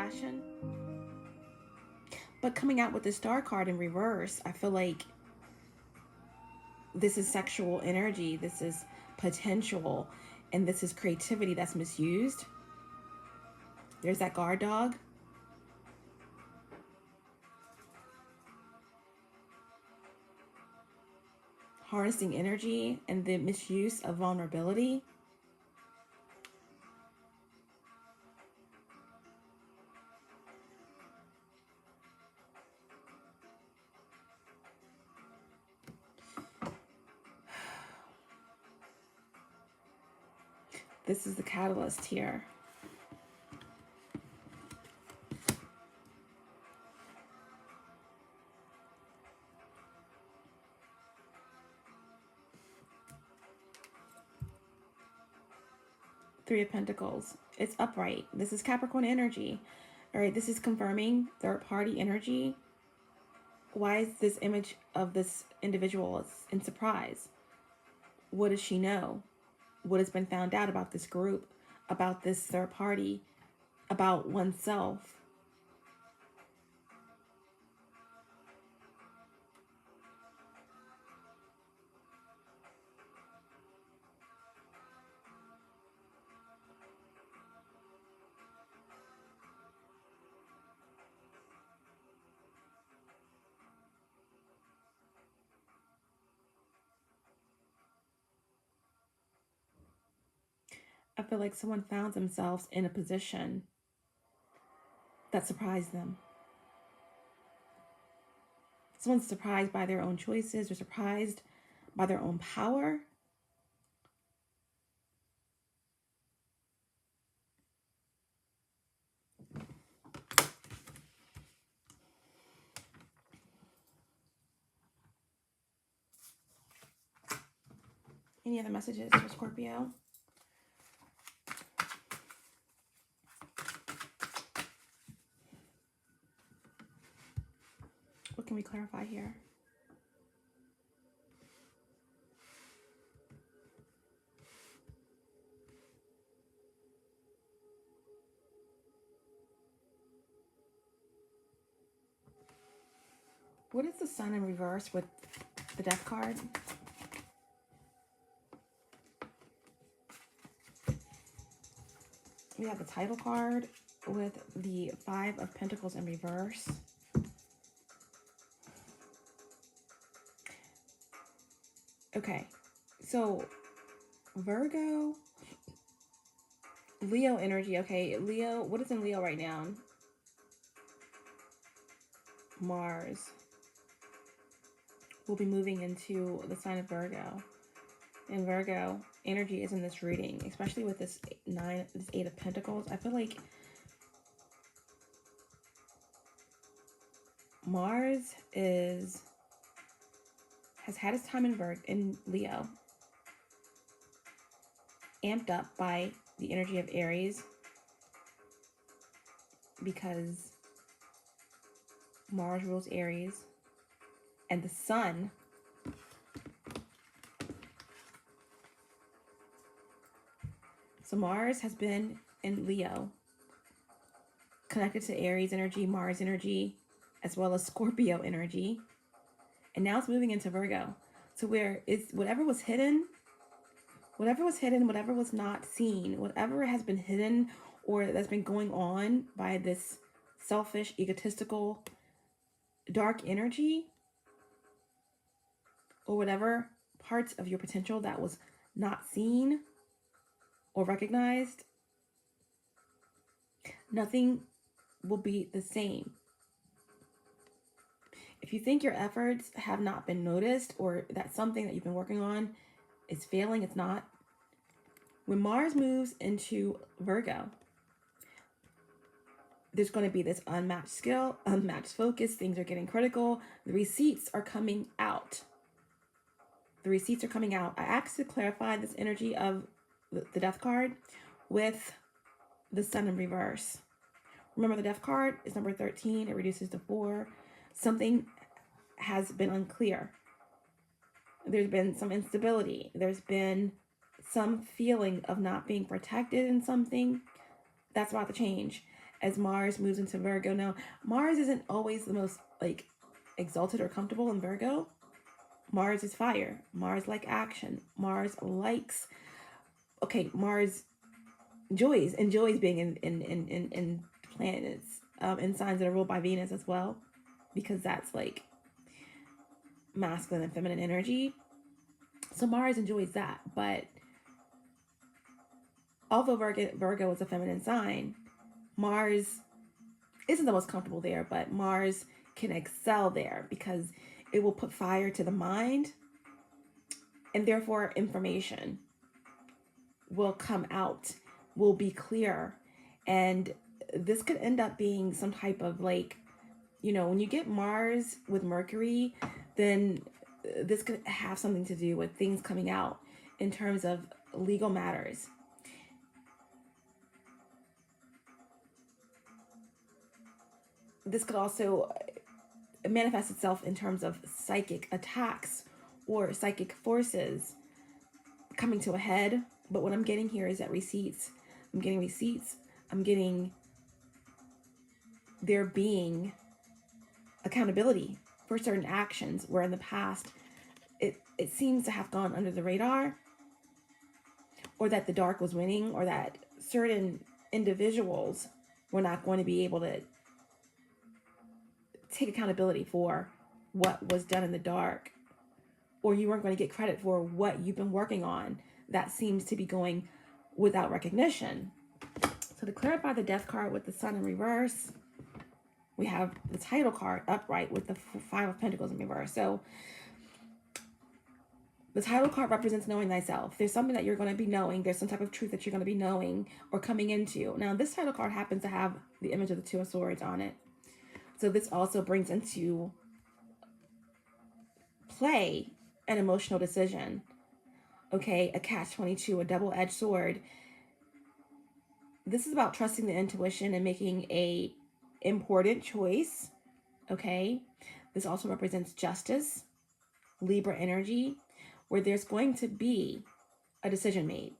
passion. But coming out with the Star card in reverse, I feel like this is sexual energy, this is potential, and this is creativity that's misused. There's that guard dog. Harnessing energy and the misuse of vulnerability. This is the catalyst here. Three of Pentacles. It's upright. This is Capricorn energy. All right, this is confirming third party energy. Why is this image of this individual in surprise? What does she know? What has been found out about this group, about this third party, about oneself? I feel like someone found themselves in a position that surprised them. Someone's surprised by their own choices or surprised by their own power. Any other messages for Scorpio? What can we clarify here? What is the Sun in reverse with the Death card? We have the title card with the Five of Pentacles in reverse. Okay, so Virgo, Leo energy. Okay, Leo, what is in Leo right now? Mars will be moving into the sign of Virgo. And Virgo energy is in this reading, especially with this Eight of Pentacles. I feel like Mars has had his time in Leo, amped up by the energy of Aries, because Mars rules Aries, and the Sun so Mars has been in Leo, connected to Aries energy, Mars energy, as well as Scorpio energy. And now it's moving into Virgo. So where it's whatever was hidden, whatever was not seen, whatever has been hidden or that's been going on by this selfish, egotistical, dark energy, or whatever parts of your potential that was not seen or recognized, nothing will be the same. If you think your efforts have not been noticed or that something that you've been working on is failing, it's not. When Mars moves into Virgo, there's going to be this unmatched skill, unmatched focus. Things are getting critical. The receipts are coming out. The receipts are coming out. I asked to clarify this energy of the Death card with the Sun in reverse. Remember, the Death card is number 13. It reduces to 4. Something has been unclear. There's been some instability. There's been some feeling of not being protected in something. That's about to change. as Mars moves into Virgo. Now, Mars isn't always the most like exalted or comfortable in Virgo. Mars is fire. Mars like action. Mars likes, okay, Mars enjoys being in planets, in signs that are ruled by Venus as well, because that's like masculine and feminine energy. So Mars enjoys that. But although Virgo is a feminine sign, Mars isn't the most comfortable there, but Mars can excel there because it will put fire to the mind, and therefore information will come out, will be clear. And this could end up being some type of like, you know, when you get Mars with Mercury, then this could have something to do with things coming out in terms of legal matters. This could also manifest itself in terms of psychic attacks or psychic forces coming to a head. But what I'm getting here is that receipts. I'm getting receipts. I'm getting there being accountability for certain actions where in the past it seems to have gone under the radar, or that the dark was winning, or that certain individuals were not going to be able to take accountability for what was done in the dark, or you weren't going to get credit for what you've been working on that seems to be going without recognition. So to clarify the Death card with the Sun in reverse, we have the title card upright with the Five of Pentacles in reverse. So the title card represents knowing thyself. There's something that you're going to be knowing. There's some type of truth that you're going to be knowing or coming into. Now, this title card happens to have the image of the Two of Swords on it. So this also brings into play an emotional decision. Okay, a catch-22, a double-edged sword. This is about trusting the intuition and making a important choice. Okay, this also represents justice, Libra energy, where there's going to be a decision made,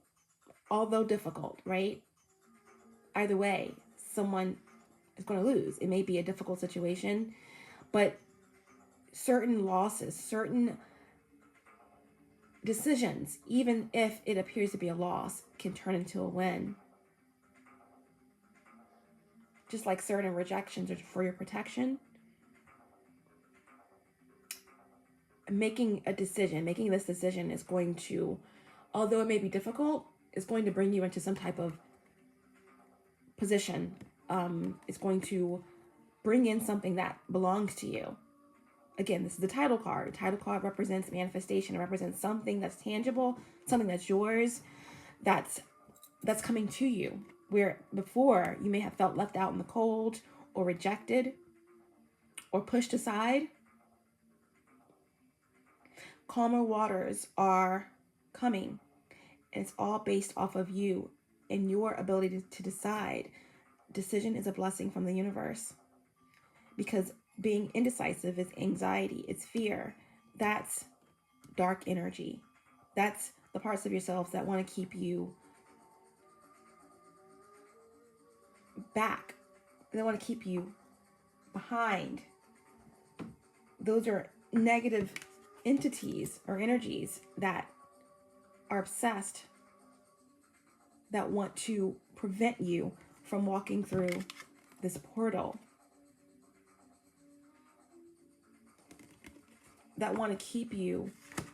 although difficult, right? Either way, someone is going to lose. It may be a difficult situation, but certain losses, certain decisions, even if it appears to be a loss, can turn into a win. Just like certain rejections are for your protection. Making this decision is going to, although it may be difficult, is going to bring you into some type of position. It's going to bring in something that belongs to you. Again, this is the title card. The title card represents manifestation. It represents something that's tangible, something that's yours, that's coming to you. Where before you may have felt left out in the cold or rejected or pushed aside. Calmer waters are coming, and it's all based off of you and your ability to decide. Decision is a blessing from the universe, because being indecisive is anxiety, it's fear. That's dark energy. That's the parts of yourselves that want to keep you back. They want to keep you behind. Those are negative entities or energies that are obsessed, that want to prevent you from walking through this portal, that want to keep you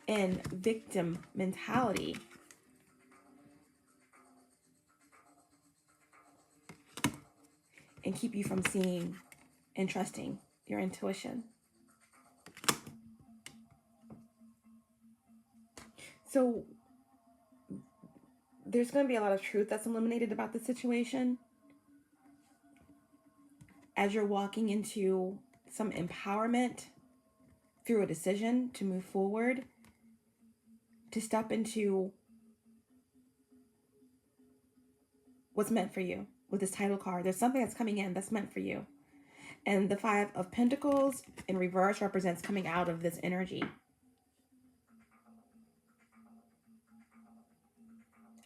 in victim mentality. And keep you from seeing and trusting your intuition. So there's going to be a lot of truth that's illuminated about the situation as you're walking into some empowerment through a decision to move forward, to step into what's meant for you. With this title card, there's something that's coming in that's meant for you. And the Five of Pentacles in reverse represents coming out of this energy.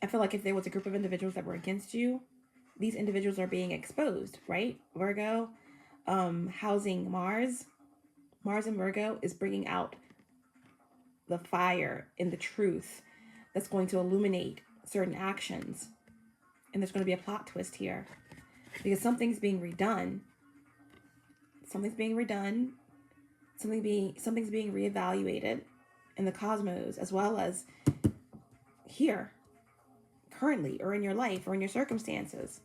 I feel like if there was a group of individuals that were against you, these individuals are being exposed, right? Virgo, housing Mars. Mars and Virgo is bringing out the fire and the truth that's going to illuminate certain actions. And there's going to be a plot twist here because something's being redone. Something's being redone. Something's being reevaluated in the cosmos, as well as here, currently, or in your life, or in your circumstances.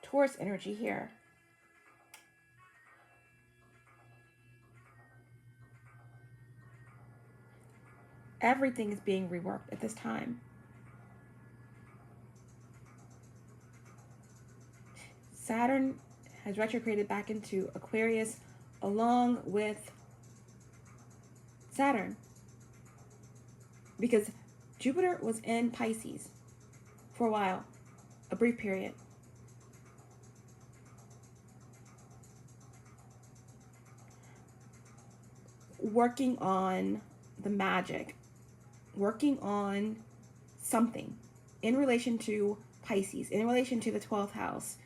Taurus energy here. Everything is being reworked at this time. Saturn has retrograded back into Aquarius along with Saturn, because Jupiter was in Pisces for a while, a brief period. Working on the magic, working on something in relation to Pisces, in relation to the 12th house,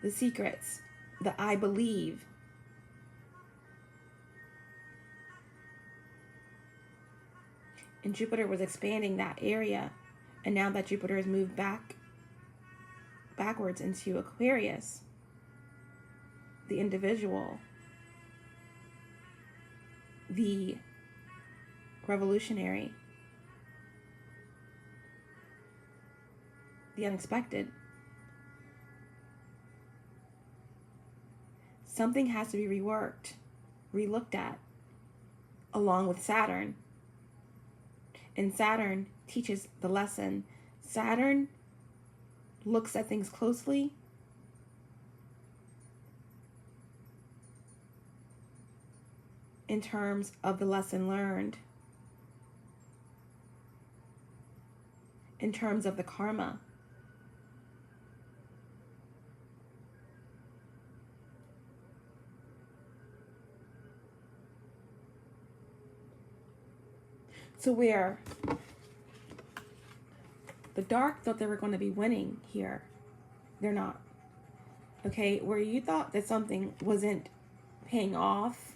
the secrets, the I believe. And Jupiter was expanding that area. And now that Jupiter has moved backwards into Aquarius, the individual, the revolutionary, the unexpected, something has to be reworked, relooked at, along with Saturn. And Saturn teaches the lesson. Saturn looks at things closely in terms of the lesson learned, in terms of the karma. So where the dark thought they were going to be winning here, they're not. Okay, where you thought that something wasn't paying off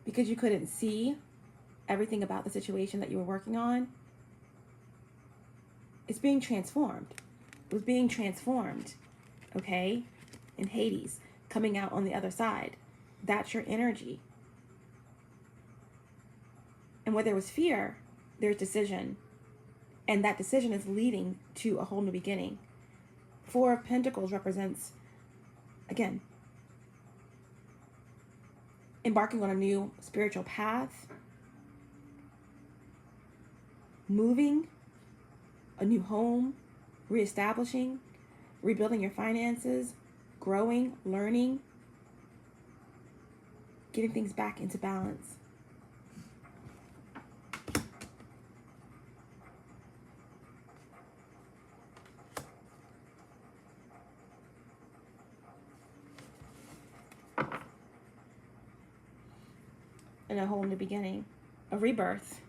because you couldn't see everything about the situation that you were working on, it's being transformed. It was being transformed, okay, in Hades, coming out on the other side. That's your energy. And where there was fear, there's decision. And that decision is leading to a whole new beginning. Four of Pentacles represents, again, embarking on a new spiritual path, moving, a new home, reestablishing, rebuilding your finances, growing, learning, getting things back into balance. And a whole new beginning, a rebirth.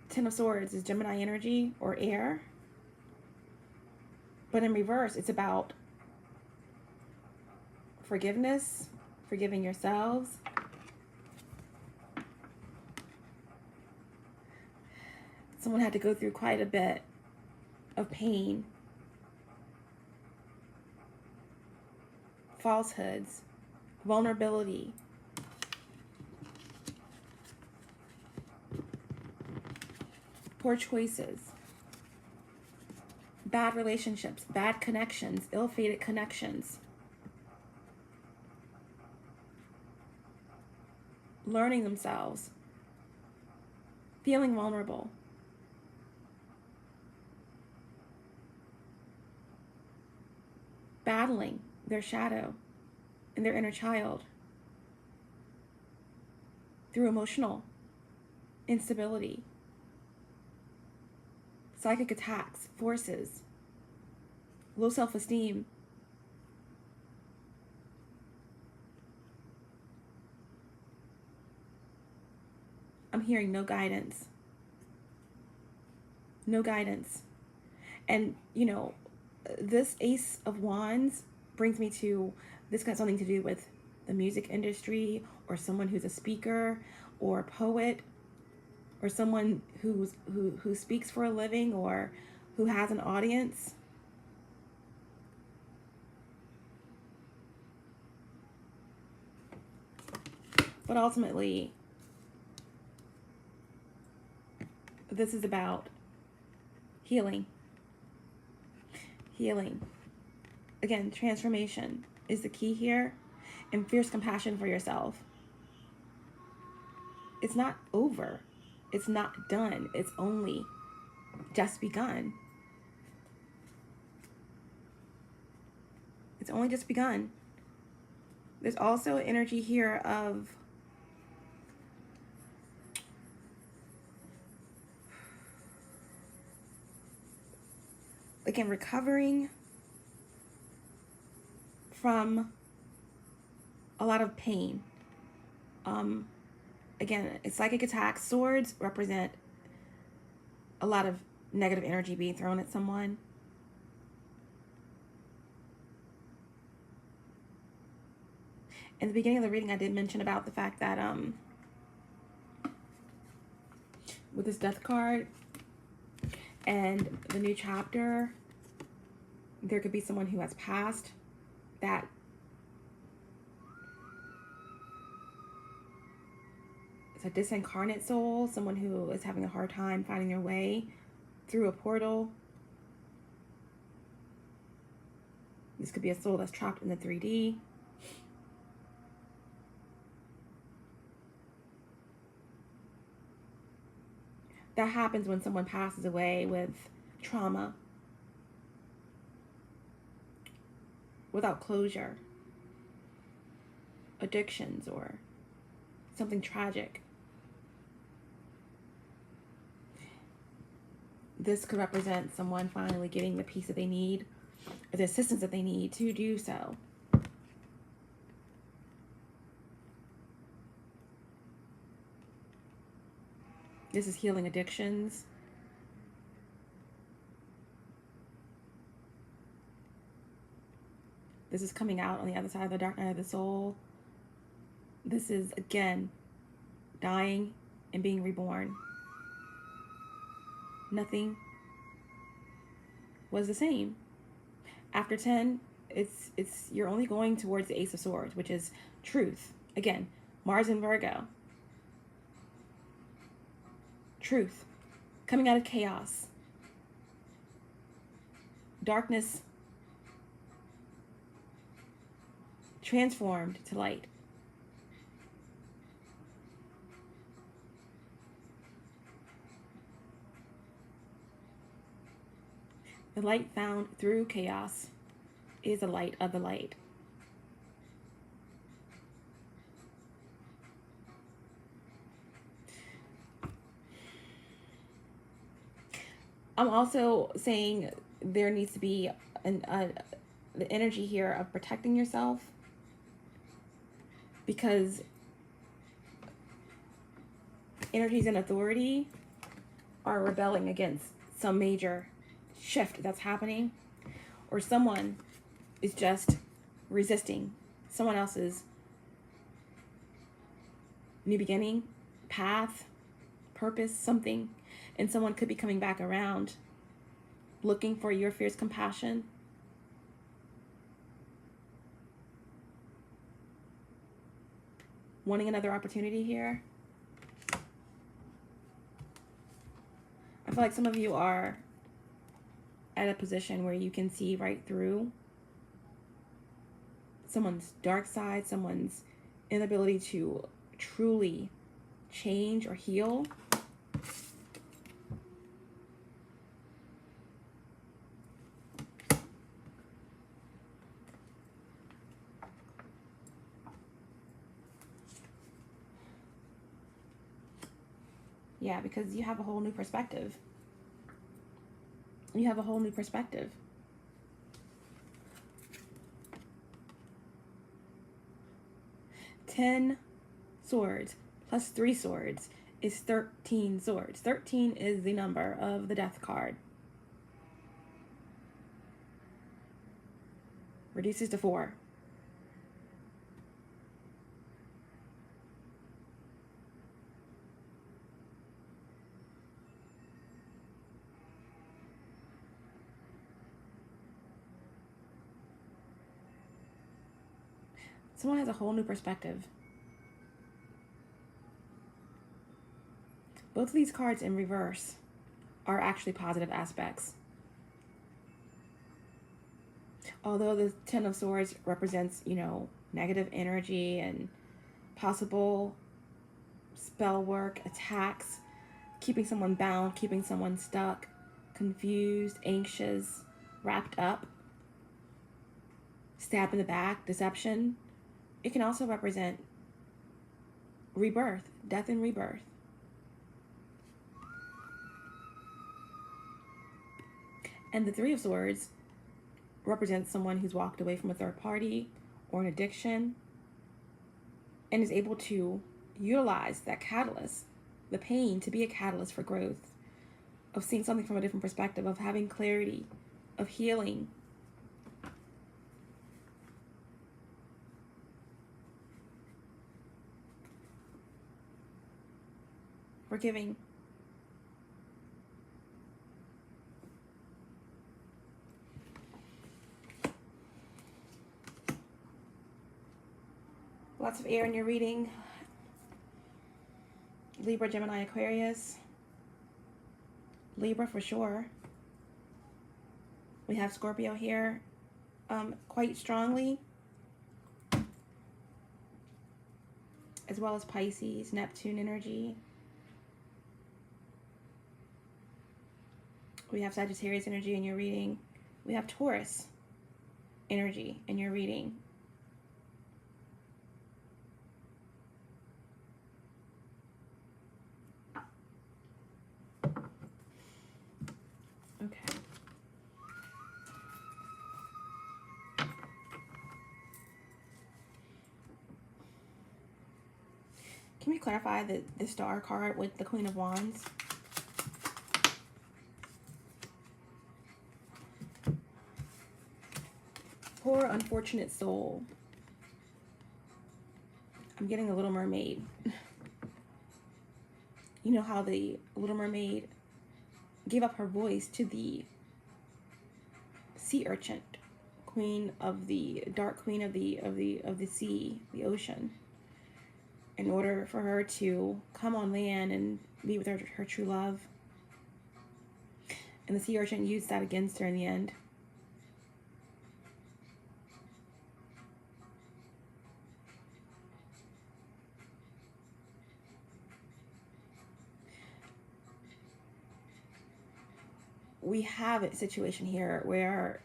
Ten of Swords is Gemini energy or air. But in reverse, it's about forgiveness, forgiving yourselves. Someone had to go through quite a bit of pain, falsehoods, vulnerability, poor choices, bad relationships, bad connections, ill-fated connections. Learning themselves, feeling vulnerable. Battling their shadow and their inner child through emotional instability, psychic attacks, forces, low self-esteem. I'm hearing no guidance. No guidance. And, you know, this Ace of Wands brings me to, this got something to do with the music industry, or someone who's a speaker or a poet, or someone who speaks for a living, or who has an audience. But ultimately, this is about healing. Healing. Again, transformation is the key here, and fierce compassion for yourself. It's not over. It's not done. It's only just begun. It's only just begun. There's also energy here of again, recovering from a lot of pain. Again, it's psychic attacks. Swords represent a lot of negative energy being thrown at someone. In the beginning of the reading, I did mention about the fact that with this death card and the new chapter, there could be someone who has passed that it's a disincarnate soul, someone who is having a hard time finding their way through a portal. This could be a soul that's trapped in the 3D. That happens when someone passes away with trauma, without closure, addictions, or something tragic. This could represent someone finally getting the peace that they need, or the assistance that they need to do so. This is healing addictions. This is coming out on the other side of the dark night of the soul. This is, again, dying and being reborn. Nothing was the same. After 10, it's you're only going towards the Ace of Swords, which is truth. Again, Mars in Virgo. Truth. Coming out of chaos. Darkness transformed to light. The light found through chaos is the light of the light. I'm also saying there needs to be the energy here of protecting yourself, because energies in authority are rebelling against some major shift that's happening, or someone is just resisting someone else's new beginning, path, purpose, something, and someone could be coming back around looking for your fierce compassion. Wanting another opportunity here. I feel like some of you are at a position where you can see right through someone's dark side, someone's inability to truly change or heal. Yeah, because you have a whole new perspective. You have a whole new perspective. 10 swords plus 3 swords is 13 swords. 13 is the number of the death card. Reduces to 4. Someone has a whole new perspective. Both of these cards in reverse are actually positive aspects. Although the Ten of Swords represents, you know, negative energy and possible spell work, attacks, keeping someone bound, keeping someone stuck, confused, anxious, wrapped up, stab in the back, deception. It can also represent rebirth, death and rebirth. And the Three of Swords represents someone who's walked away from a third party or an addiction and is able to utilize that catalyst, the pain, to be a catalyst for growth, of seeing something from a different perspective, of having clarity, of healing. Forgiving. Lots of air in your reading. Libra, Gemini, Aquarius. Libra for sure. We have Scorpio here quite strongly. As well as Pisces, Neptune energy. We have Sagittarius energy in your reading. We have Taurus energy in your reading. Okay. Can we clarify the star card with the Queen of Wands? Poor unfortunate soul. I'm getting a Little Mermaid. You know how the Little Mermaid gave up her voice to the sea urchin, queen of the dark queen of the sea, the ocean, in order for her to come on land and be with her true love. And the sea urchin used that against her in the end. We have a situation here where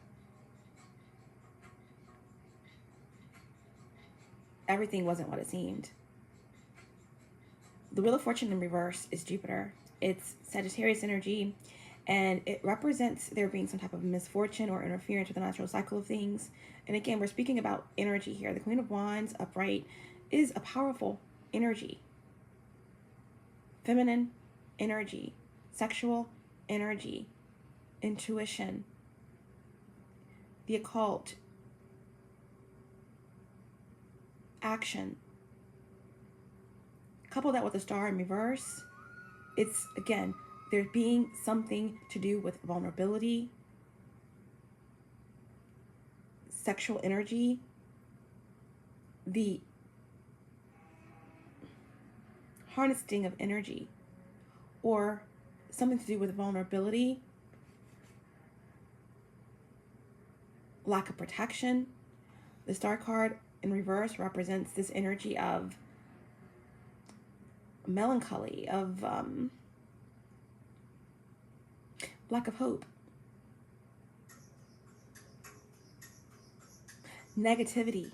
everything wasn't what it seemed. The Wheel of Fortune in reverse is Jupiter. It's Sagittarius energy, and it represents there being some type of misfortune or interference with the natural cycle of things. And again, we're speaking about energy here. The Queen of Wands upright is a powerful energy. Feminine energy, sexual energy, intuition, the occult, action. Couple that with a star in reverse, it's, again, there being something to do with vulnerability, sexual energy, the harnessing of energy, or something to do with vulnerability, lack of protection. The star card in reverse represents this energy of melancholy, of lack of hope, negativity.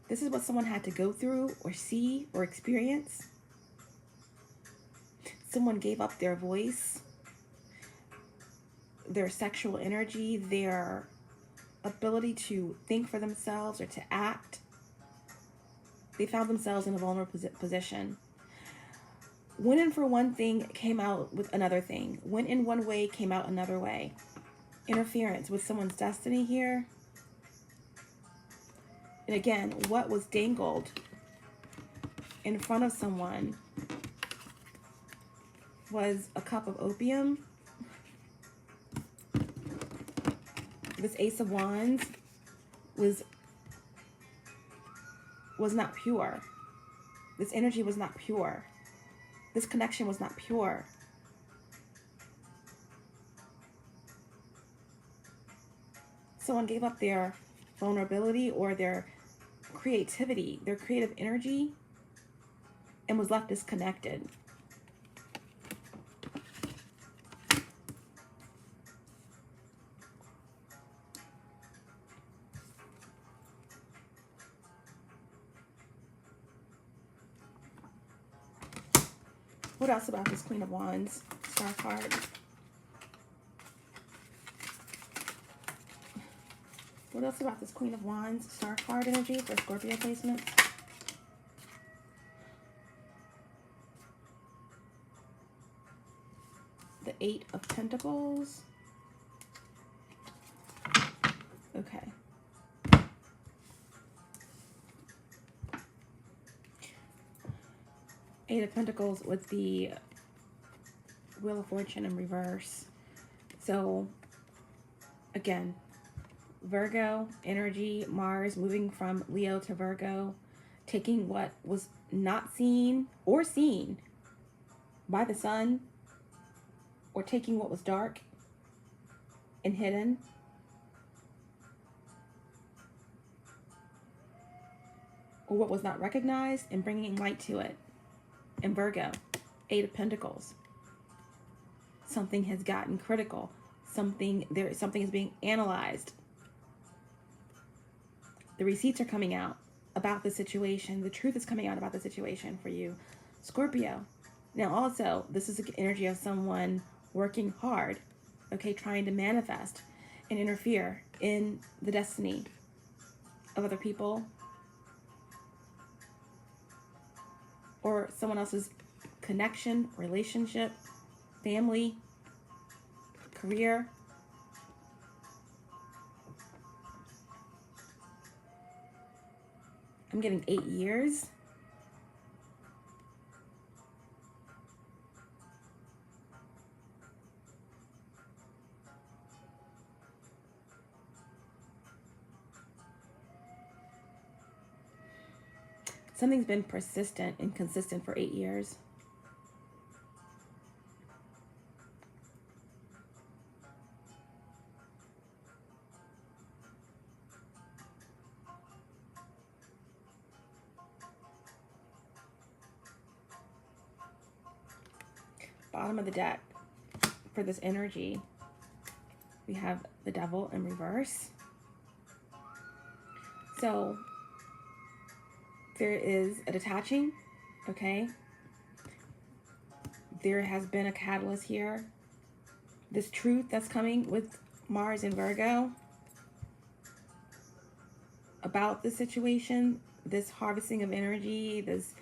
This is what someone had to go through or see or experience. Someone gave up their voice, their sexual energy, their ability to think for themselves or to act. They found themselves in a vulnerable position. Went in for one thing, came out with another thing. Went in one way, came out another way. Interference with someone's destiny here. And again, what was dangled in front of someone was a cup of opium. This Ace of Wands was not pure. This energy was not pure. This connection was not pure. Someone gave up their vulnerability or their creativity, their creative energy, and was left disconnected. What else about this Queen of Wands star card? What else about this Queen of Wands star card energy for Scorpio placement? The Eight of Pentacles. Okay. Eight of Pentacles with the Wheel of Fortune in reverse. So, again, Virgo energy, Mars moving from Leo to Virgo, taking what was not seen or seen by the sun, or taking what was dark and hidden, or what was not recognized, and bringing light to it. In Virgo, Eight of Pentacles. Something has gotten critical. Something is being analyzed. The receipts are coming out about the situation. The truth is coming out about the situation for you, Scorpio. Now also, this is the energy of someone working hard, okay, trying to manifest and interfere in the destiny of other people or someone else's connection, relationship, family, career. I'm getting 8 years. Something's been persistent and consistent for 8 years. Bottom of the deck for this energy, we have the Devil in reverse. So there is a detaching, okay? There has been a catalyst here. This truth that's coming with Mars and Virgo about the situation, this harvesting of energy, this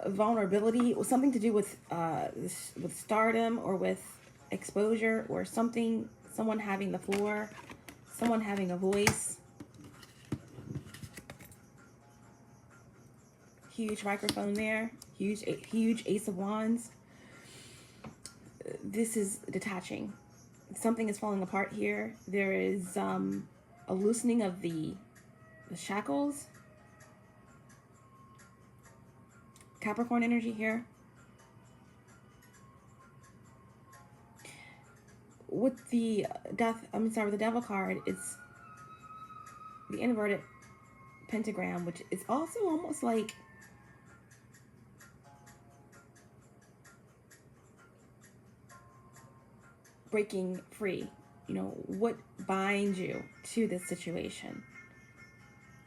vulnerability, was something to do with stardom or with exposure or something, someone having the floor, someone having a voice. Huge microphone there, huge Ace of Wands. This is detaching. Something is falling apart here. There is a loosening of the shackles. Capricorn energy here. With the with the Devil card, it's the inverted pentagram, which is also almost like breaking free. You know, what binds you to this situation?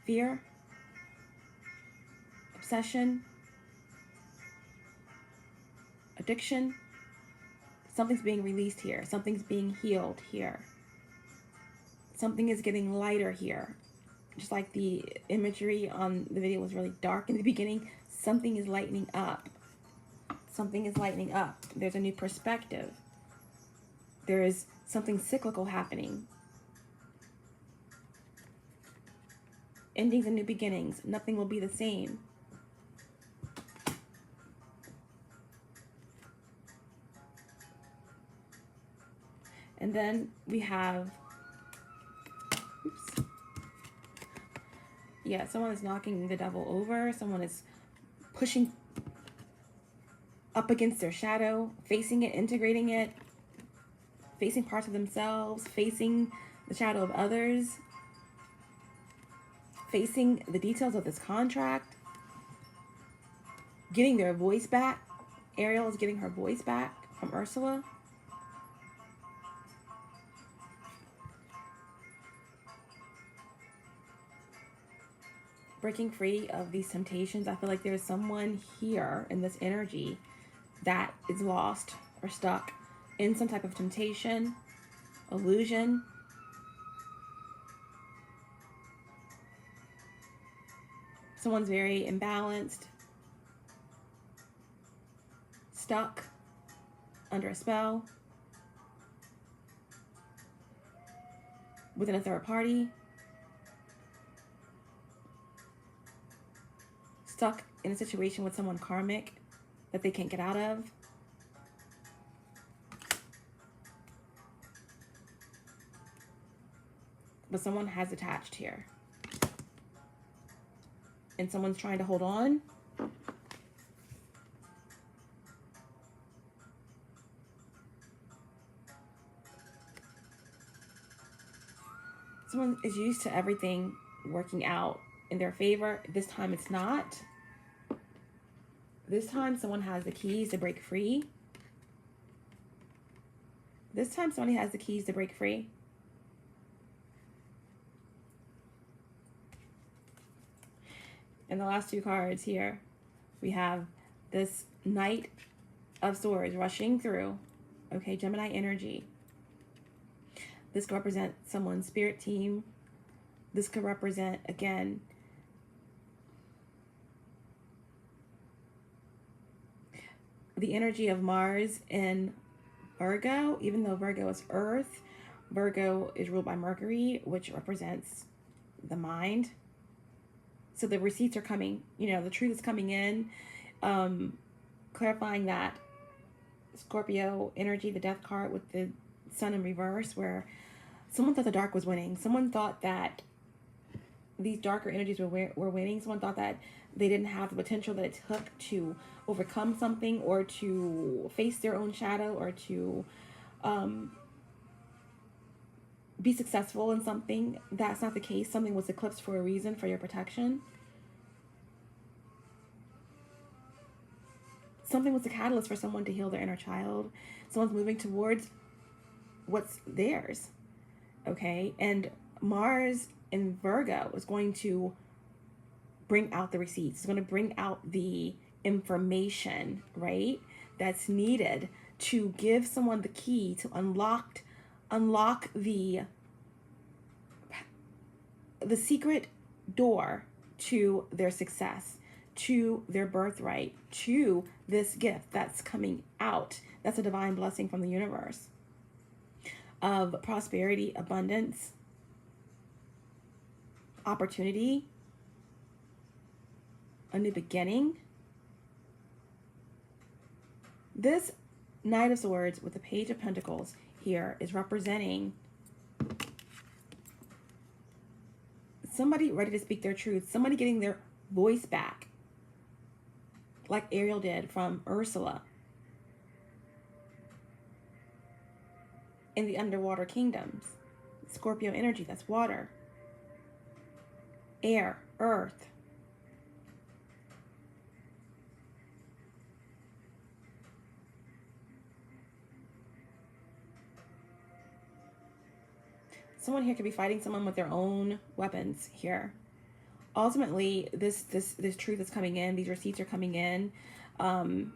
Fear, obsession, addiction. Something's being released here. Something's being healed here. Something is getting lighter here. Just like the imagery on the video was really dark in the beginning, something is lightening up. Something is lightening up. There's a new perspective. There is something cyclical happening. Endings and new beginnings. Nothing will be the same. And then we have, oops. Yeah, someone is knocking the devil over. Someone is pushing up against their shadow, facing it, integrating it, facing parts of themselves, facing the shadow of others, facing the details of this contract, getting their voice back. Ariel is getting her voice back from Ursula. Breaking free of these temptations. I feel like there's someone here in this energy that is lost or stuck in some type of temptation, illusion. Someone's very imbalanced, stuck under a spell within a third party, stuck in a situation with someone karmic that they can't get out of. But someone has attached here. And someone's trying to hold on. Someone is used to everything working out in their favor. This time it's not. This time someone has the keys to break free. This time somebody has the keys to break free. And the last two cards here, we have this Knight of Swords rushing through. Okay, Gemini energy. This could represent someone's spirit team. This could represent, again, the energy of Mars in Virgo. Even though Virgo is Earth, Virgo is ruled by Mercury, which represents the mind. So the receipts are coming, the truth is coming in, clarifying that Scorpio energy, the death card with the sun in reverse, where someone thought the dark was winning. Someone thought that these darker energies were winning. Someone thought that they didn't have the potential that it took to overcome something or to face their own shadow or to be successful in something. That's not the case. Something was eclipsed for a reason, for your protection. Something was the catalyst for someone to heal their inner child. Someone's moving towards what's theirs. Okay? And Mars in Virgo is going to bring out the receipts. It's going to bring out the information, right? That's needed to give someone the key to unlock the secret door to their success, to their birthright, to this gift that's coming out. That's a divine blessing from the universe of prosperity, abundance, opportunity, a new beginning. This Knight of Swords with the Page of Pentacles here is representing somebody ready to speak their truth, somebody getting their voice back, like Ariel did from Ursula in the underwater kingdoms. Scorpio energy, that's water, air, earth. Someone here could be fighting someone with their own weapons here. Ultimately, this truth is coming in. These receipts are coming in. And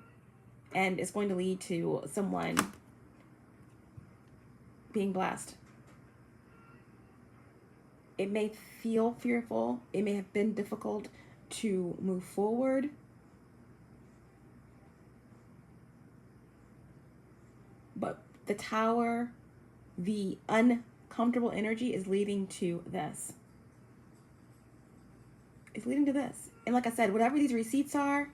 it's going to lead to someone being blessed. It may feel fearful. It may have been difficult to move forward. But the Tower, the uncomfortable energy is leading to this. It's leading to this. And like I said, whatever these receipts are,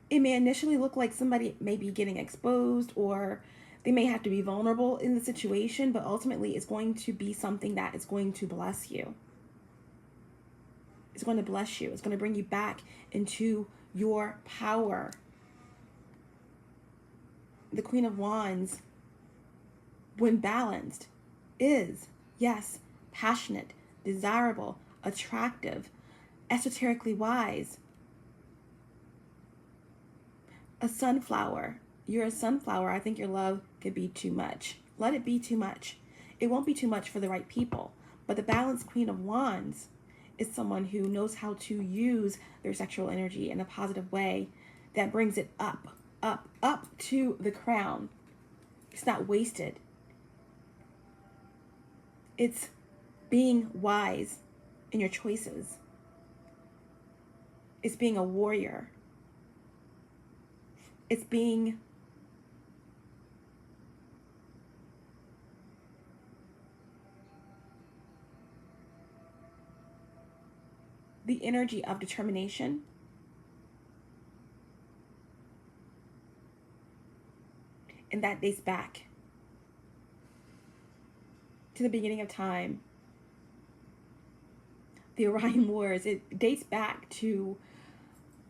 it may initially look like somebody may be getting exposed, or they may have to be vulnerable in the situation, but ultimately it's going to be something that is going to bless you. It's going to bless you. It's going to bring you back into your power. The Queen of Wands, when balanced, is, yes, passionate, desirable, attractive, esoterically wise. A sunflower. You're a sunflower. I think your love could be too much. Let it be too much. It won't be too much for the right people. But the balanced Queen of Wands is someone who knows how to use their sexual energy in a positive way that brings it up, up, up to the crown. It's not wasted. It's being wise in your choices. It's being a warrior. It's being the energy of determination, and that dates back to the beginning of time. The Orion Wars, it dates back to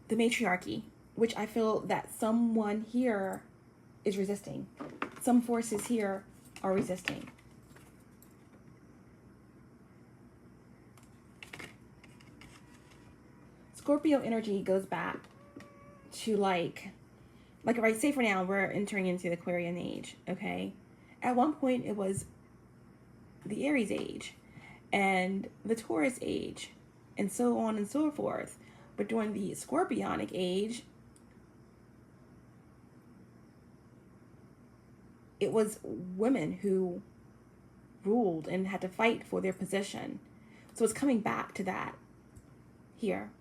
the matriarchy, which I feel that someone here is resisting. Some forces here are resisting. Scorpio energy goes back to like right, say for now, we're entering into the Aquarian age, okay? At one point, it was the Aries age and the Taurus age and so on and so forth. But during the Scorpionic age, it was women who ruled and had to fight for their position. So it's coming back to that here.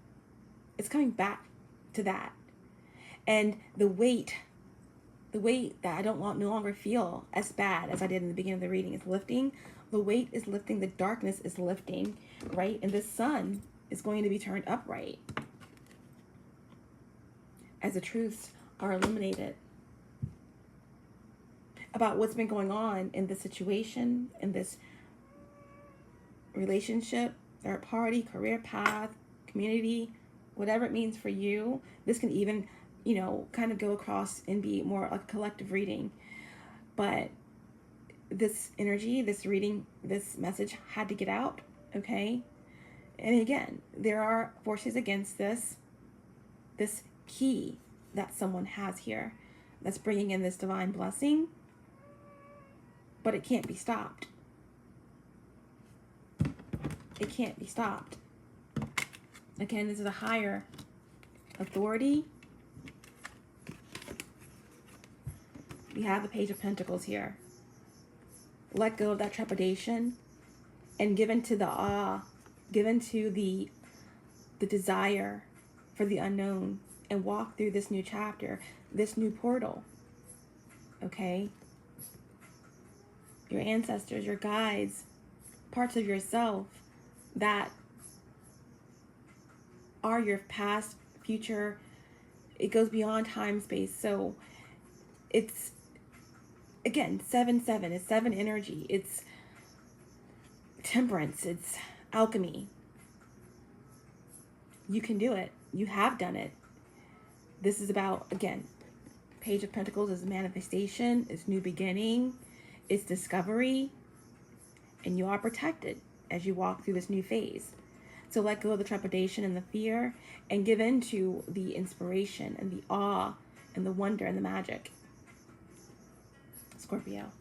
It's coming back to that. And the weight that I don't no longer feel as bad as I did in the beginning of the reading is lifting. The weight is lifting. The darkness is lifting, right? And the sun is going to be turned upright as the truths are illuminated about what's been going on in this situation, in this relationship, third party, career path, community, whatever it means for you. This can even, you know, kind of go across and be more a collective reading. But this energy, this reading, this message had to get out, okay? And again, there are forces against this key that someone has here that's bringing in this divine blessing, but it can't be stopped. It can't be stopped. Again, this is a higher authority. We have the Page of Pentacles here. Let go of that trepidation and given to the awe, given to the desire for the unknown, and walk through this new chapter, this new portal. Okay? Your ancestors, your guides, parts of yourself that are your past, future. It goes beyond time, space. So it's, again, 7-7. It's 7 energy. It's temperance. It's alchemy. You can do it. You have done it. This is about, again, Page of Pentacles is manifestation. It's new beginning. It's discovery. And you are protected as you walk through this new phase. So let go of the trepidation and the fear and give in to the inspiration and the awe and the wonder and the magic. Scorpio.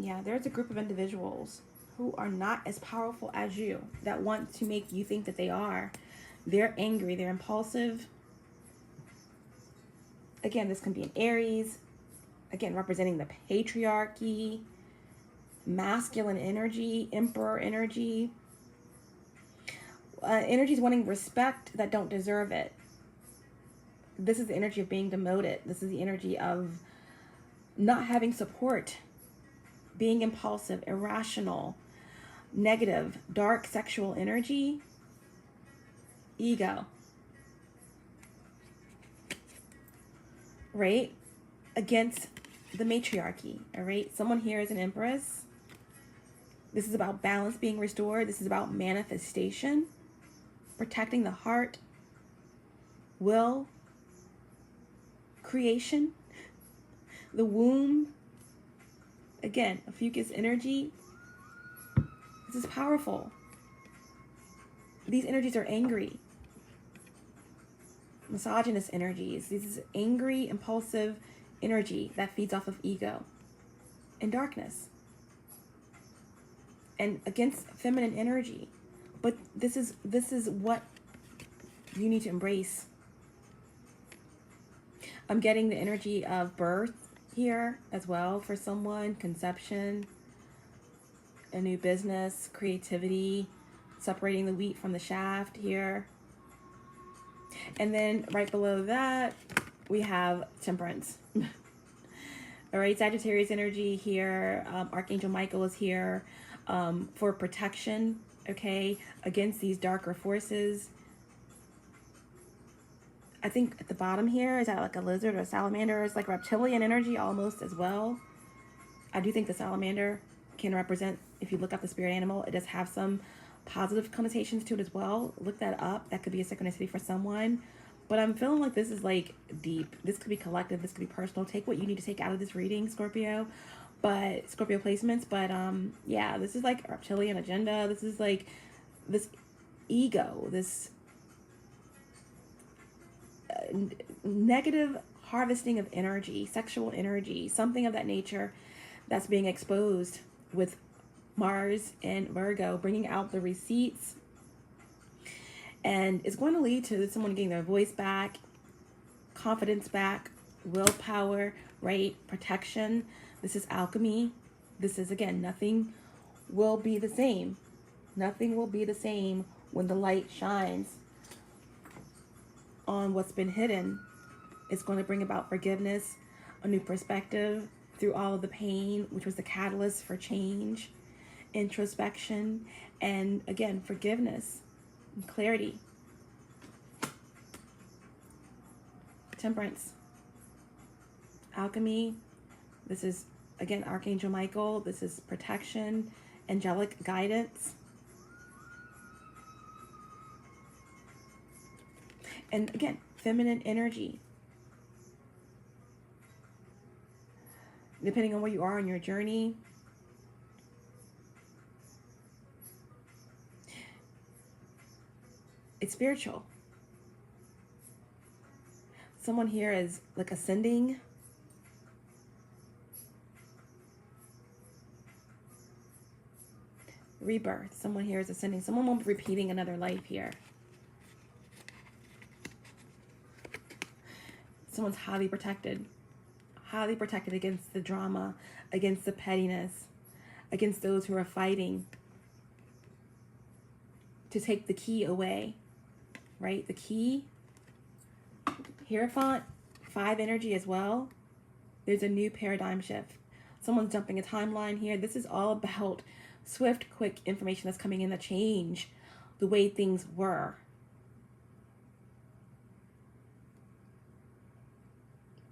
Yeah, there's a group of individuals who are not as powerful as you that want to make you think that they are. They're angry, they're impulsive. Again, this can be an Aries, again, representing the patriarchy, masculine energy, emperor energy. Energies wanting respect that don't deserve it. This is the energy of being demoted. This is the energy of not having support, being impulsive, irrational, negative, dark sexual energy, ego. Right? Against the matriarchy. All right? Someone here is an empress. This is about balance being restored. This is about manifestation, protecting the heart, will, creation, the womb. Again, a fucus energy. This is powerful. These energies are angry. Misogynist energies. This is angry, impulsive energy that feeds off of ego and darkness. And against feminine energy. But this is what you need to embrace. I'm getting the energy of birth here as well for someone, conception, a new business, creativity, separating the wheat from the shaft here. And then right below that, we have temperance. All right, Sagittarius energy here. Archangel Michael is here for protection, okay, against these darker forces. I think at the bottom here, is that like a lizard or a salamander? It's like reptilian energy almost as well. I do think the salamander can represent, if you look up the spirit animal, it does have some positive connotations to it as well. Look that up. That could be a synchronicity for someone. But I'm feeling like this is like deep. This could be collective. This could be personal. Take what you need to take out of this reading, Scorpio. But Scorpio placements. But yeah, this is like reptilian agenda. This is like this ego, this negative harvesting of energy, sexual energy, something of that nature that's being exposed with Mars and Virgo, bringing out the receipts. And it's going to lead to someone getting their voice back, confidence back, willpower, right? Protection. This is alchemy. This is, again, nothing will be the same. Nothing will be the same when the light shines on what's been hidden. It's going to bring about forgiveness, a new perspective through all of the pain, which was the catalyst for change, introspection, and again, forgiveness and clarity. Temperance, alchemy. This is, again, Archangel Michael. This is protection, angelic guidance. And again, feminine energy. Depending on where you are on your journey. It's spiritual. Someone here is like ascending. Rebirth. Someone here is ascending. Someone won't be repeating another life here. Someone's highly protected against the drama, against the pettiness, against those who are fighting to take the key away, right? The key, Hierophant, 5 energy as well. There's a new paradigm shift. Someone's jumping a timeline here. This is all about swift, quick information that's coming in that change the way things were.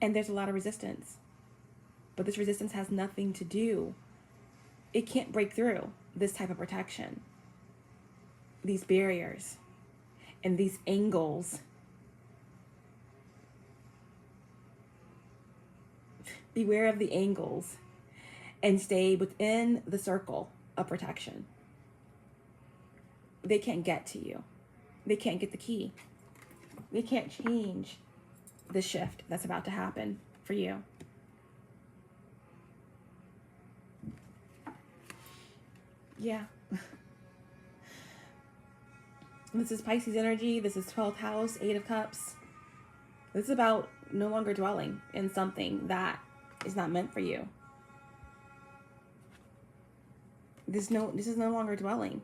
And there's a lot of resistance. But this resistance has nothing to do. It can't break through this type of protection. These barriers and these angles. Beware of the angles and stay within the circle of protection. They can't get to you. They can't get the key. They can't change the shift that's about to happen for you. Yeah. This is Pisces energy. This is 12th house, 8 of Cups. This is about no longer dwelling in something that is not meant for you. This is no longer dwelling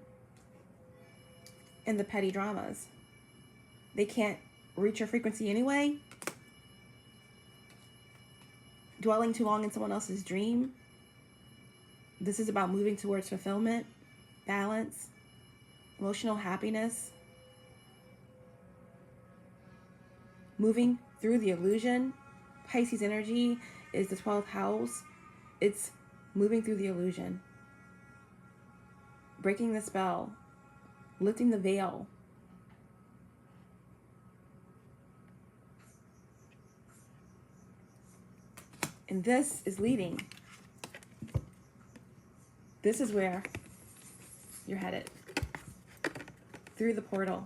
in the petty dramas. They can't reach your frequency anyway. Dwelling too long in someone else's dream. This is about moving towards fulfillment, balance, emotional happiness. Moving through the illusion. Pisces energy is the 12th house. It's moving through the illusion. Breaking the spell. Lifting the veil. And this is leading. This is where you're headed. Through the portal.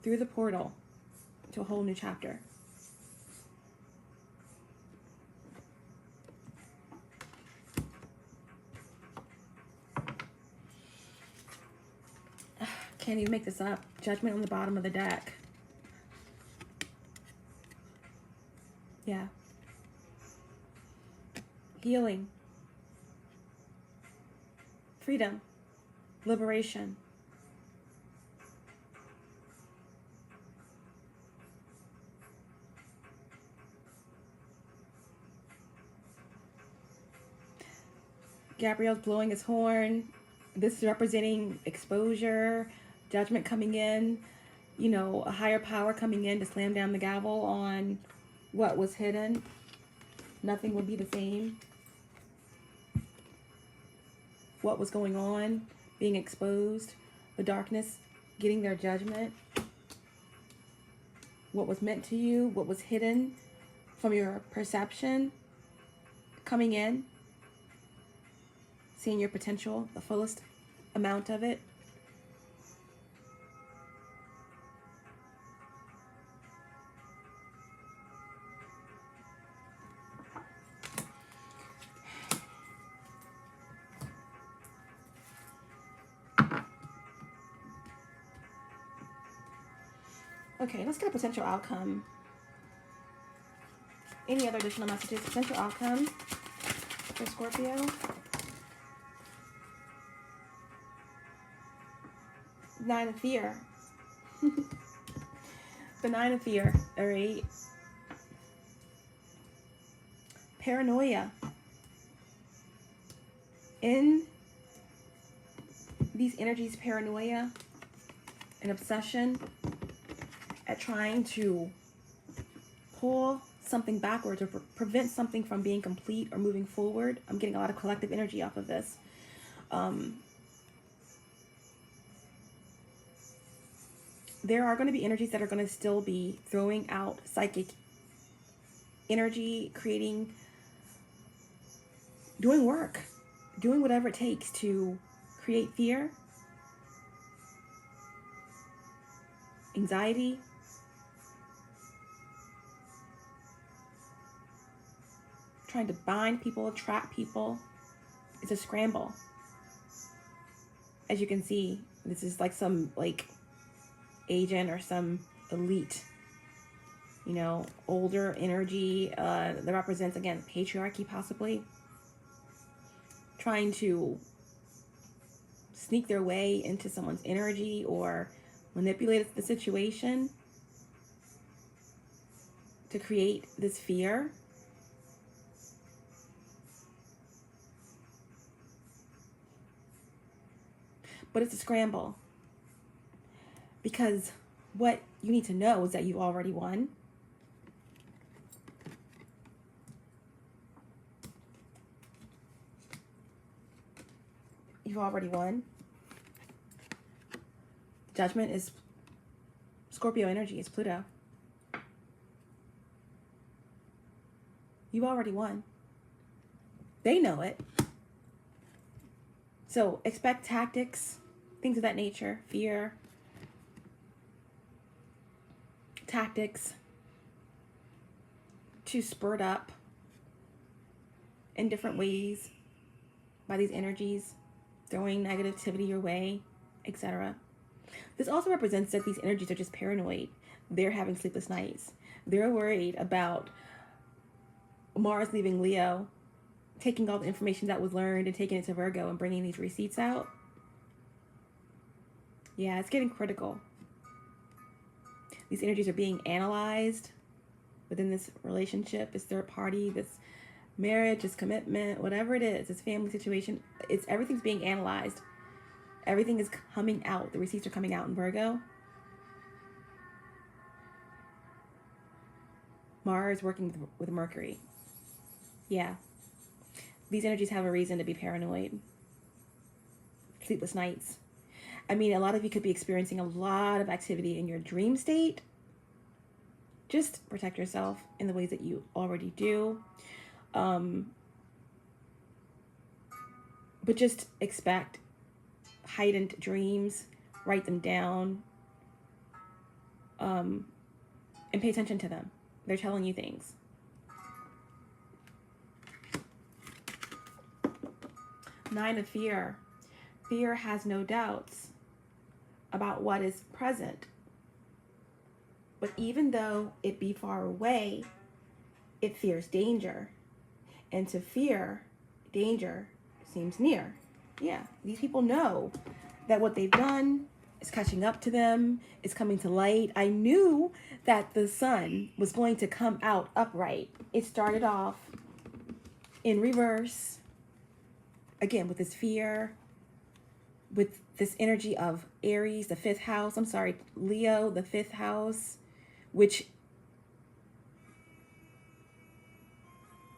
Through the portal to a whole new chapter. Can't even make this up. Judgment on the bottom of the deck. Yeah. Healing. Freedom. Liberation. Gabriel's blowing his horn. This is representing exposure, judgment coming in, you know, a higher power coming in to slam down the gavel on what was hidden. Nothing will be the same. What was going on, being exposed, the darkness getting their judgment. What was meant to you, what was hidden from your perception coming in. Seeing your potential, the fullest amount of it. Okay, let's get a potential outcome. Any other additional messages? Potential outcome for Scorpio. Nine of Fear. The Nine of Fear. All right. Paranoia. In these energies, paranoia, an obsession at trying to pull something backwards or prevent something from being complete or moving forward. I'm getting a lot of collective energy off of this. There are going to be energies that are going to still be throwing out psychic energy, creating, doing work, doing whatever it takes to create fear, anxiety, trying to bind people, trap people. It's a scramble. As you can see, this is like some agent or some elite, you know, older energy that represents, again, patriarchy, possibly trying to sneak their way into someone's energy or manipulate the situation to create this fear. But it's a scramble. Because what you need to know is that you already won. You've already won. Judgment is Scorpio energy, is Pluto. You already won. They know it. So expect tactics, things of that nature, fear, tactics to spurt up in different ways by these energies, throwing negativity your way, etc. This also represents that these energies are just paranoid. They're having sleepless nights. They're worried about Mars leaving Leo, taking all the information that was learned and taking it to Virgo and bringing these receipts out. Yeah, it's getting critical. These energies are being analyzed within this relationship, this third party, this marriage, this commitment, whatever it is, this family situation. Everything's being analyzed. Everything is coming out. The receipts are coming out in Virgo. Mars working with Mercury. Yeah. These energies have a reason to be paranoid. Sleepless nights. I mean, a lot of you could be experiencing a lot of activity in your dream state. Just protect yourself in the ways that you already do. But just expect heightened dreams. Write them down. And pay attention to them. They're telling you things. Nine of fear. Fear has no doubts about what is present. But even though it be far away, it fears danger. And to fear, danger seems near. Yeah, these people know that what they've done is catching up to them, is coming to light. I knew that the sun was going to come out upright. It started off in reverse, again, with this fear, with this energy of Aries, the fifth house. I'm sorry, Leo, the fifth house, which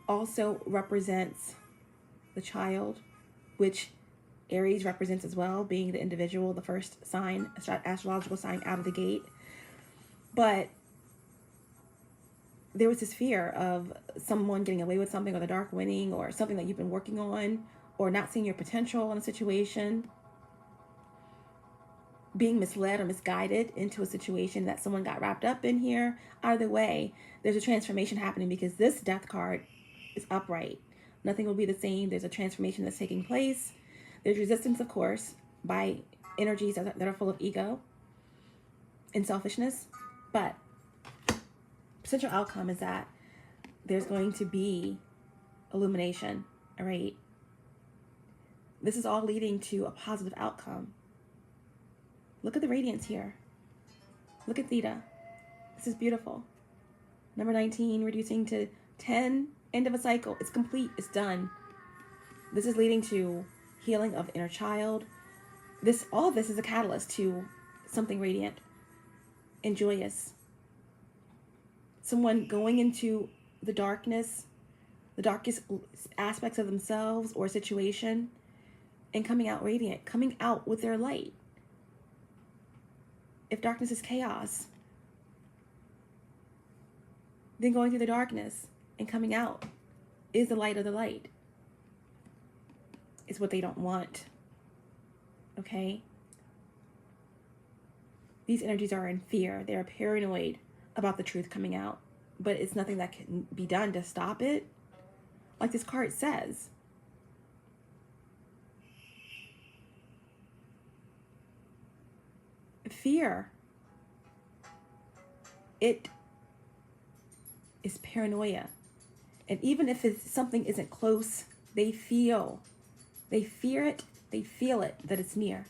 also represents the child, which Aries represents as well, being the individual, the first sign, astrological sign out of the gate. But there was this fear of someone getting away with something, or the dark winning, or something that you've been working on, or not seeing your potential in a situation, being misled or misguided into a situation that someone got wrapped up in here. Either way, there's a transformation happening because this death card is upright. Nothing will be the same. There's a transformation that's taking place. There's resistance, of course, by energies that are full of ego and selfishness. But potential outcome is that there's going to be illumination, all right? This is all leading to a positive outcome. Look at the radiance here. Look at theta. This is beautiful. Number 19, reducing to 10, end of a cycle. It's complete, it's done. This is leading to healing of inner child. All of this is a catalyst to something radiant and joyous. Someone going into the darkness, the darkest aspects of themselves or situation, and coming out radiant, coming out with their light. If darkness is chaos, then going through the darkness and coming out is the light of the light. It's what they don't want. Okay? These energies are in fear. They are paranoid about the truth coming out. But it's nothing that can be done to stop it. Like this card says. Fear. It is paranoia. And even if something isn't close, they fear it, they feel it, that it's near.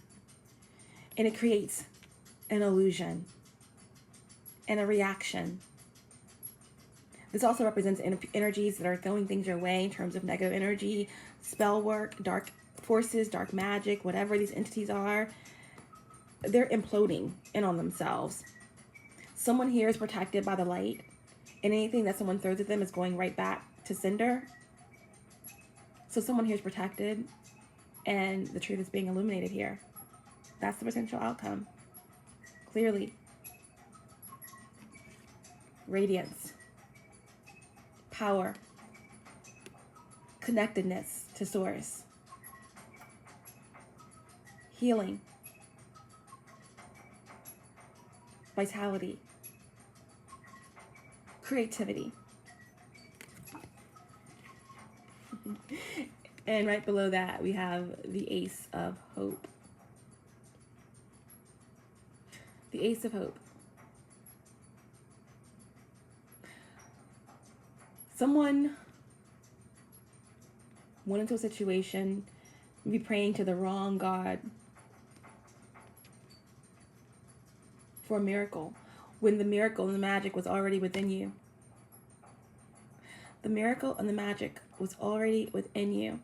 And it creates an illusion and a reaction. This also represents energies that are throwing things your way in terms of negative energy, spell work, dark forces, dark magic, whatever these entities are. They're imploding in on themselves. Someone here is protected by the light, and anything that someone throws at them is going right back to sender. So someone here is protected, and the truth is being illuminated here. That's the potential outcome. Clearly. Radiance. Power. Connectedness to source. Healing. Vitality. Creativity. And right below that, we have the Ace of Hope. The Ace of Hope. Someone went into a situation, maybe praying to the wrong God for a miracle, when the miracle and the magic was already within you. The miracle and the magic was already within you.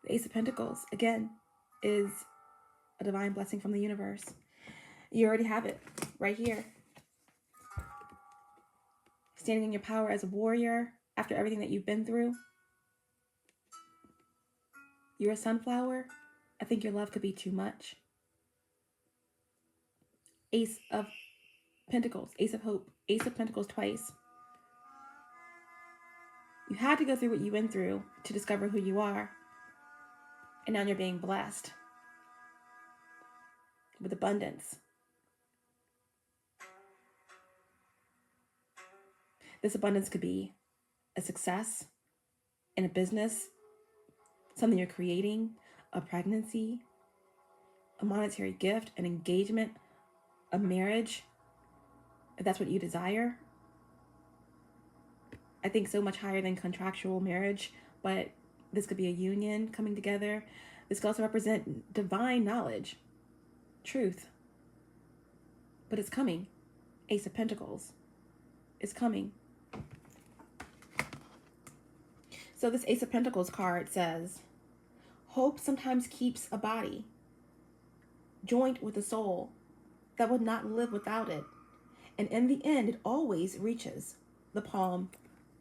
The Ace of Pentacles, again, is a divine blessing from the universe. You already have it right here. Standing in your power as a warrior after everything that you've been through. You're a sunflower. I think your love could be too much. Ace of Pentacles, Ace of Hope, Ace of Pentacles twice. You had to go through what you went through to discover who you are. And now you're being blessed with abundance. This abundance could be a success in a business, something you're creating, a pregnancy, a monetary gift, an engagement, a marriage, if that's what you desire. I think so much higher than contractual marriage, but this could be a union coming together. This could also represent divine knowledge, truth. But it's coming. Ace of Pentacles is coming. So this Ace of Pentacles card says, hope sometimes keeps a body joined with a soul that would not live without it. And in the end, it always reaches the palm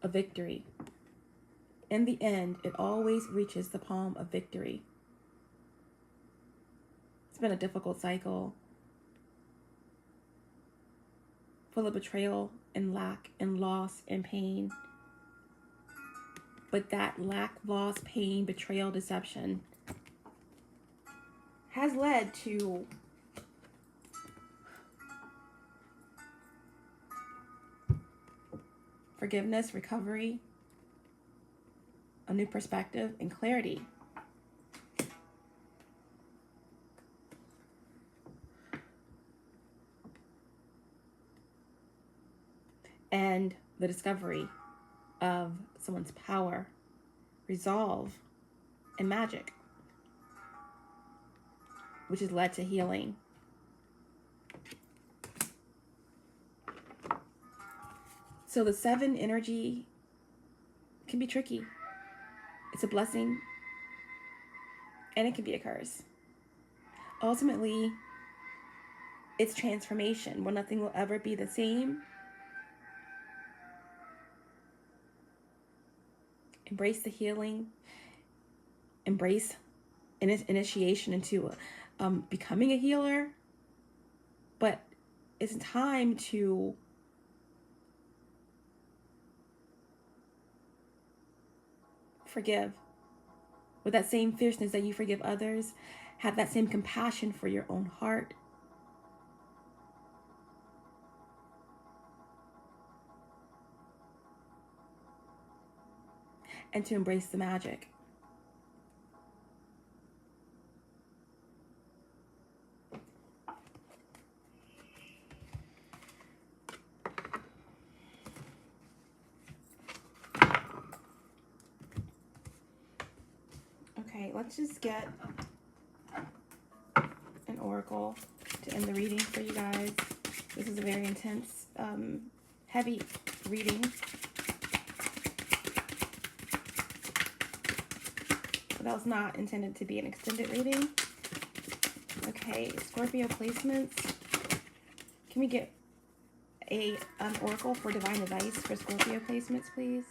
of victory. In the end, it always reaches the palm of victory. It's been a difficult cycle, full of betrayal and lack and loss and pain. But that lack, loss, pain, betrayal, deception has led to forgiveness, recovery, a new perspective, and clarity. And the discovery of someone's power, resolve, and magic, which has led to healing. So the 7 energy can be tricky. It's a blessing and it can be a curse. Ultimately, it's transformation, where nothing will ever be the same. Embrace the healing. Embrace initiation into becoming a healer. But it's time to forgive. With that same fierceness that you forgive others, have that same compassion for your own heart. And to embrace the magic. Okay, let's just get an oracle to end the reading for you guys. This is a very intense, heavy reading. But that was not intended to be an extended reading. Okay, Scorpio placements. Can we get an oracle for divine advice for Scorpio placements, please?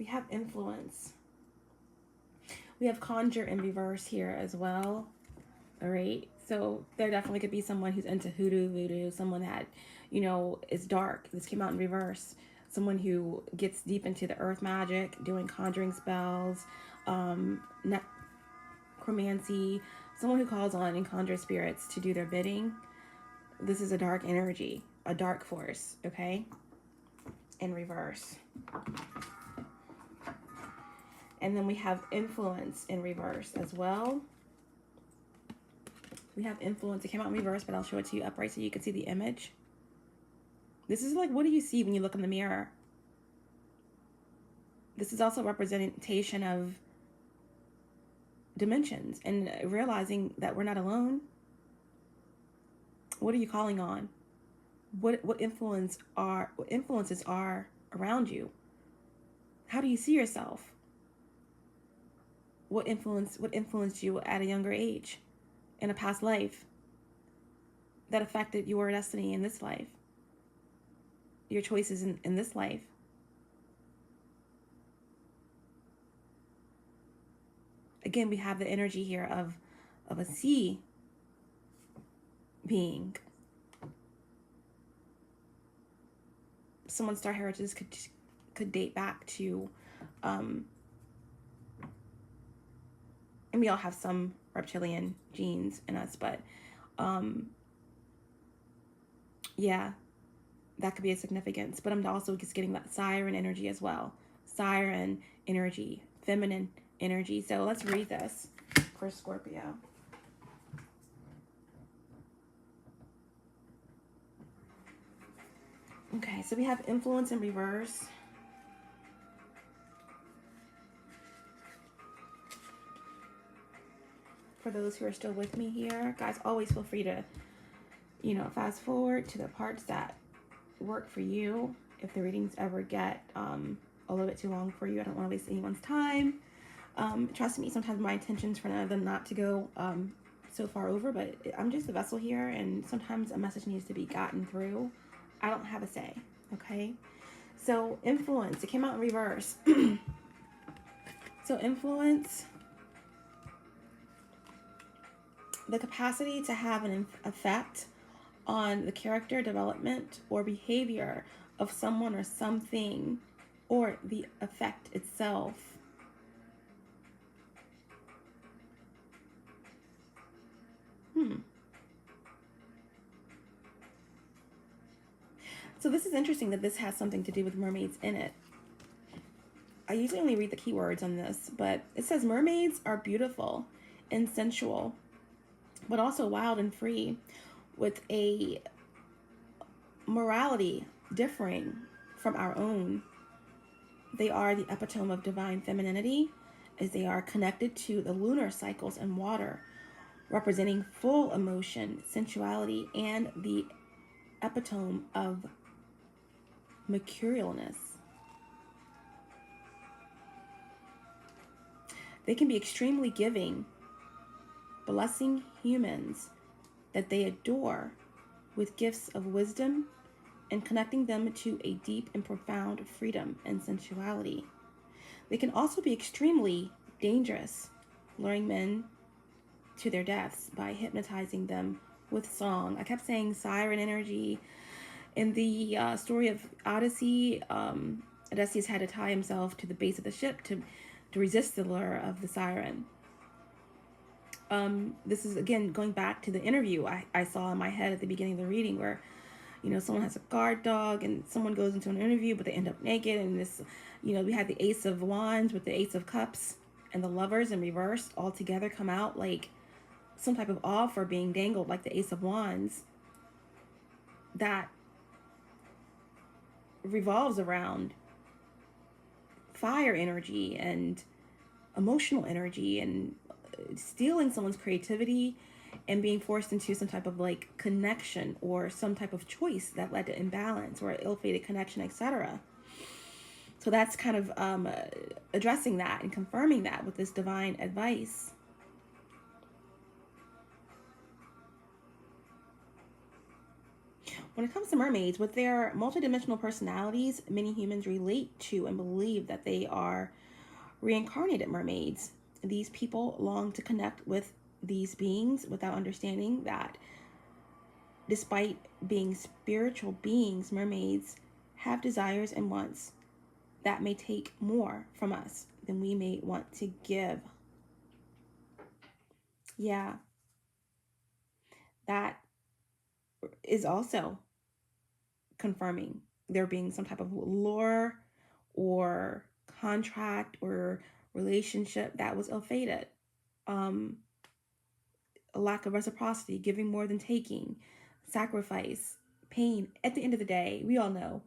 We have influence. We have conjure in reverse here as well. All right. So there definitely could be someone who's into hoodoo, voodoo, someone that, you know, is dark. This came out in reverse. Someone who gets deep into the earth magic, doing conjuring spells, necromancy, someone who calls on and conjures spirits to do their bidding. This is a dark energy, a dark force, okay? In reverse. And then we have influence in reverse as well. We have influence. It came out in reverse, but I'll show it to you upright so you can see the image. This is like, what do you see when you look in the mirror? This is also a representation of dimensions and realizing that we're not alone. What are you calling on? What influences are around you? How do you see yourself? What influenced you at a younger age, in a past life, that affected your destiny in this life, your choices in this life? Again, we have the energy here of a sea being. Someone's star heritage could date back to, and we all have some reptilian genes in us, but yeah, that could be a significance. But I'm also just getting that siren energy as well. Siren energy, feminine energy. So let's read this for Scorpio. Okay, so we have influence in reverse. For those who are still with me here, guys, always feel free to, fast forward to the parts that work for you. If the readings ever get a little bit too long for you, I don't want to waste anyone's time. Trust me, sometimes my intentions for none of them not to go so far over, but I'm just a vessel here, and sometimes a message needs to be gotten through. I don't have a say, okay? So influence, it came out in reverse. So influence, the capacity to have an effect on the character development or behavior of someone or something, or the effect itself. So this is interesting that this has something to do with mermaids in it. I usually only read the keywords on this, but it says mermaids are beautiful and sensual, but also wild and free, with a morality differing from our own. They are the epitome of divine femininity, as they are connected to the lunar cycles and water, representing full emotion, sensuality, and the epitome of mercurialness. They can be extremely giving, blessing humans that they adore with gifts of wisdom and connecting them to a deep and profound freedom and sensuality. They can also be extremely dangerous, luring men to their deaths by hypnotizing them with song. I kept saying siren energy. In the story of Odyssey, Odysseus had to tie himself to the base of the ship to resist the lure of the siren. This is, again, going back to the interview I saw in my head at the beginning of the reading where, someone has a guard dog and someone goes into an interview, but they end up naked. And this, we had the Ace of Wands with the Ace of Cups and the Lovers in reverse all together come out like some type of offer being dangled, like the Ace of Wands. That revolves around fire energy and emotional energy and stealing someone's creativity and being forced into some type of like connection or some type of choice that led to imbalance or ill-fated connection, etc. So that's kind of addressing that and confirming that with this divine advice. When it comes to mermaids, with their multidimensional personalities, many humans relate to and believe that they are reincarnated mermaids. These people long to connect with these beings without understanding that despite being spiritual beings, mermaids have desires and wants that may take more from us than we may want to give. Yeah, that is also confirming there being some type of lure or contract or relationship that was ill-fated. A lack of reciprocity, giving more than taking, sacrifice, pain. At the end of the day, we all know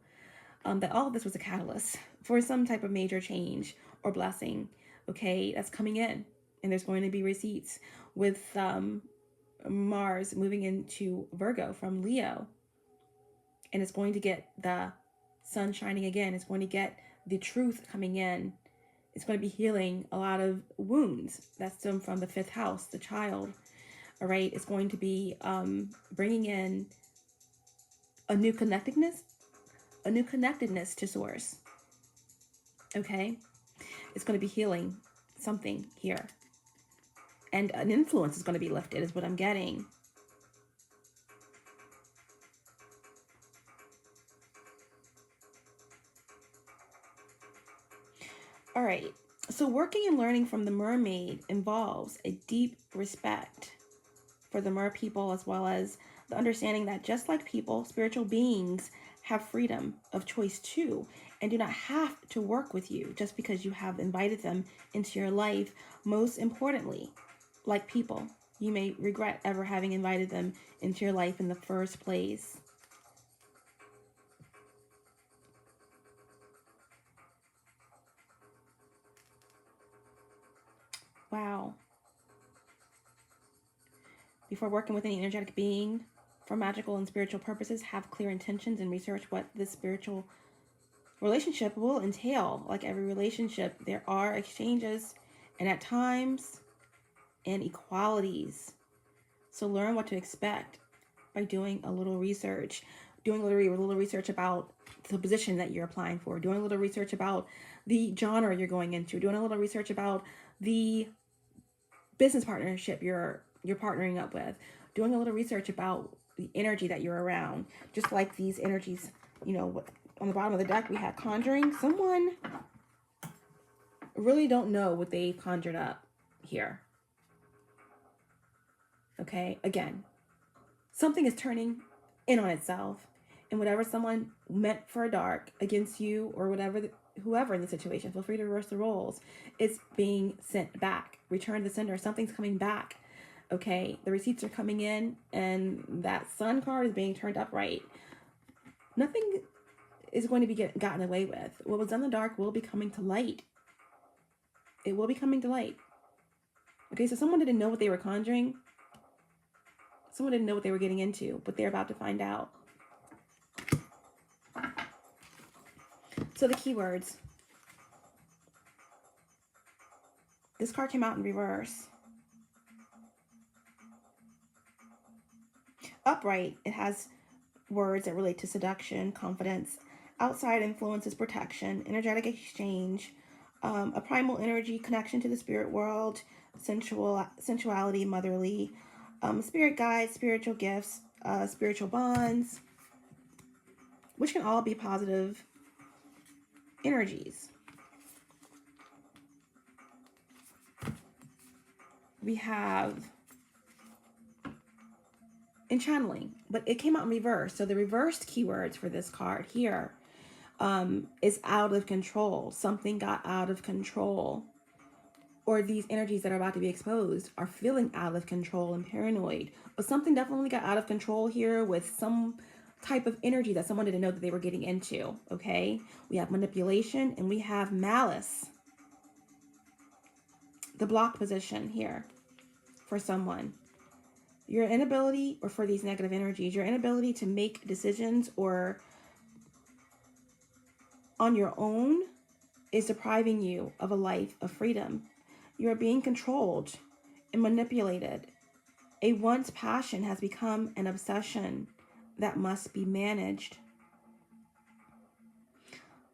that all of this was a catalyst for some type of major change or blessing, okay, that's coming in. And there's going to be receipts with Mars moving into Virgo from Leo. And it's going to get the sun shining again. It's going to get the truth coming in. It's going to be healing a lot of wounds that stem from the fifth house, the child. All right. It's going to be bringing in a new connectedness to source. Okay. It's going to be healing something here. And an influence is going to be lifted is what I'm getting. All right. So working and learning from the mermaid involves a deep respect for the mer people, as well as the understanding that just like people, spiritual beings have freedom of choice too, and do not have to work with you just because you have invited them into your life. Most importantly, like people, you may regret ever having invited them into your life in the first place. Wow. Before working with any energetic being for magical and spiritual purposes, have clear intentions and research what this spiritual relationship will entail. Like every relationship, there are exchanges and at times inequalities. So learn what to expect by doing a little research, doing a little research about the position that you're applying for, doing a little research about the genre you're going into, doing a little research about the business partnership you're partnering up with, doing a little research about the energy that you're around. Just like these energies, you know, on the bottom of the deck we have conjuring. Someone really don't know what they've conjured up here. Okay, again, something is turning in on itself, and whatever someone meant for a dark against you or whatever, whoever in the situation, feel free to reverse the roles. It's being sent back. Return to the sender. Something's coming back. Okay, the receipts are coming in, and that sun card is being turned upright. Nothing is going to be gotten away with. What was done in the dark will be coming to light. It will be coming to light. Okay, so someone didn't know what they were conjuring. Someone didn't know what they were getting into, but they're about to find out. So the keywords. This card came out in reverse. Upright, it has words that relate to seduction, confidence, outside influences, protection, energetic exchange, a primal energy, connection to the spirit world, sensuality, motherly, spirit guides, spiritual gifts, spiritual bonds, which can all be positive energies. We have in channeling, but it came out in reverse. So the reversed keywords for this card here is out of control. Something got out of control. Or these energies that are about to be exposed are feeling out of control and paranoid. But something definitely got out of control here with some type of energy that someone didn't know that they were getting into, okay? We have manipulation and we have malice. The block position here for someone. Your inability, or for these negative energies, your inability to make decisions or on your own is depriving you of a life of freedom. You are being controlled and manipulated. A once passion has become an obsession that must be managed.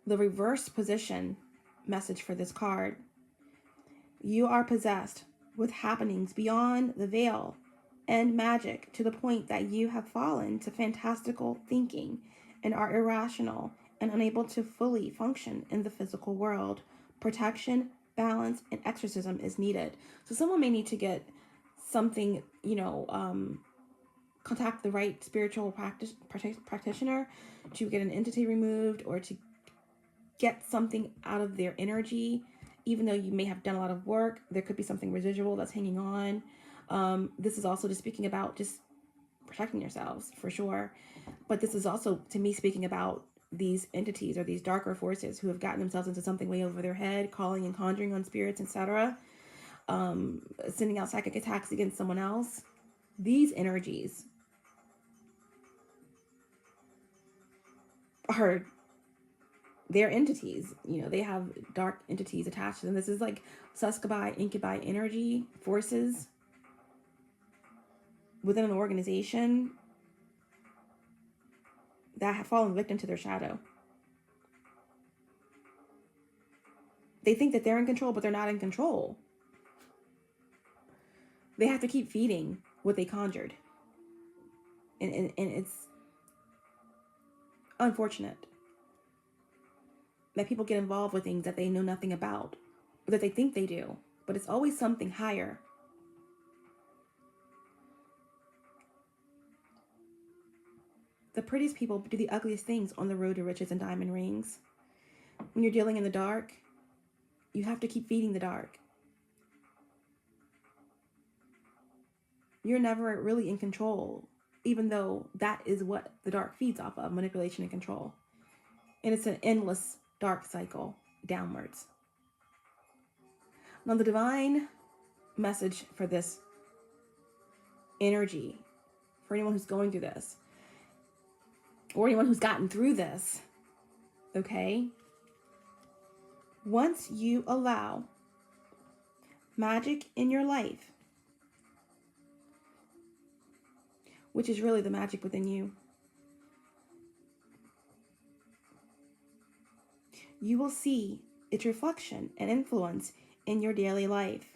The reverse position message for this card. You are possessed with happenings beyond the veil and magic to the point that you have fallen to fantastical thinking and are irrational and unable to fully function in the physical world. Protection balance, and exorcism is needed. So someone may need to get something, contact the right spiritual practitioner to get an entity removed or to get something out of their energy. Even though you may have done a lot of work, there could be something residual that's hanging on. This is also just speaking about just protecting yourselves for sure. But this is also, to me, speaking about these entities or these darker forces who have gotten themselves into something way over their head, calling and conjuring on spirits, etc., sending out psychic attacks against someone else. These energies are their entities. They have dark entities attached to them. This is like succubi, incubi energy forces within an organization that have fallen victim to their shadow. They think that they're in control, but they're not in control. They have to keep feeding what they conjured. And it's unfortunate that people get involved with things that they know nothing about, or that they think they do, but it's always something higher. The prettiest people do the ugliest things on the road to riches and diamond rings. When you're dealing in the dark, you have to keep feeding the dark. You're never really in control, even though that is what the dark feeds off of, manipulation and control. And it's an endless dark cycle downwards. Now, the divine message for this energy, for anyone who's going through this, or anyone who's gotten through this, okay? Once you allow magic in your life, which is really the magic within you, you will see its reflection and influence in your daily life.